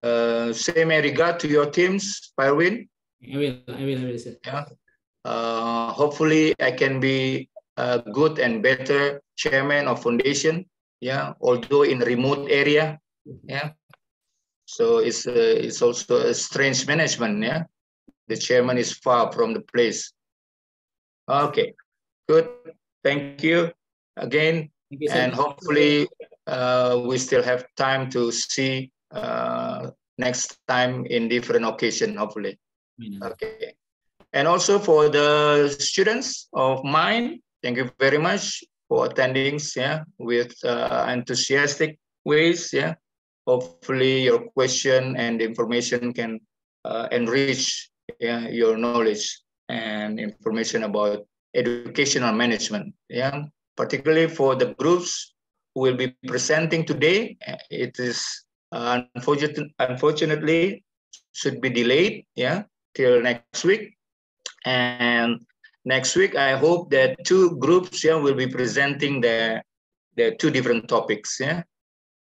Say my regard to your teams, Pak Erwin. I will, sir. Hopefully I can be a good and better chairman of foundation, although in remote area, so it's also a strange management, the chairman is far from the place. Okay, good, thank you again. Thank you, and hopefully we still have time to see next time in different occasion, hopefully. Okay. And also for the students of mine, thank you very much for attending with enthusiastic ways. Hopefully your question and information can enrich your knowledge and information about educational management. Particularly for the groups who will be presenting today, it is unfortunately should be delayed till next week. And next week, I hope that two groups will be presenting their two different topics.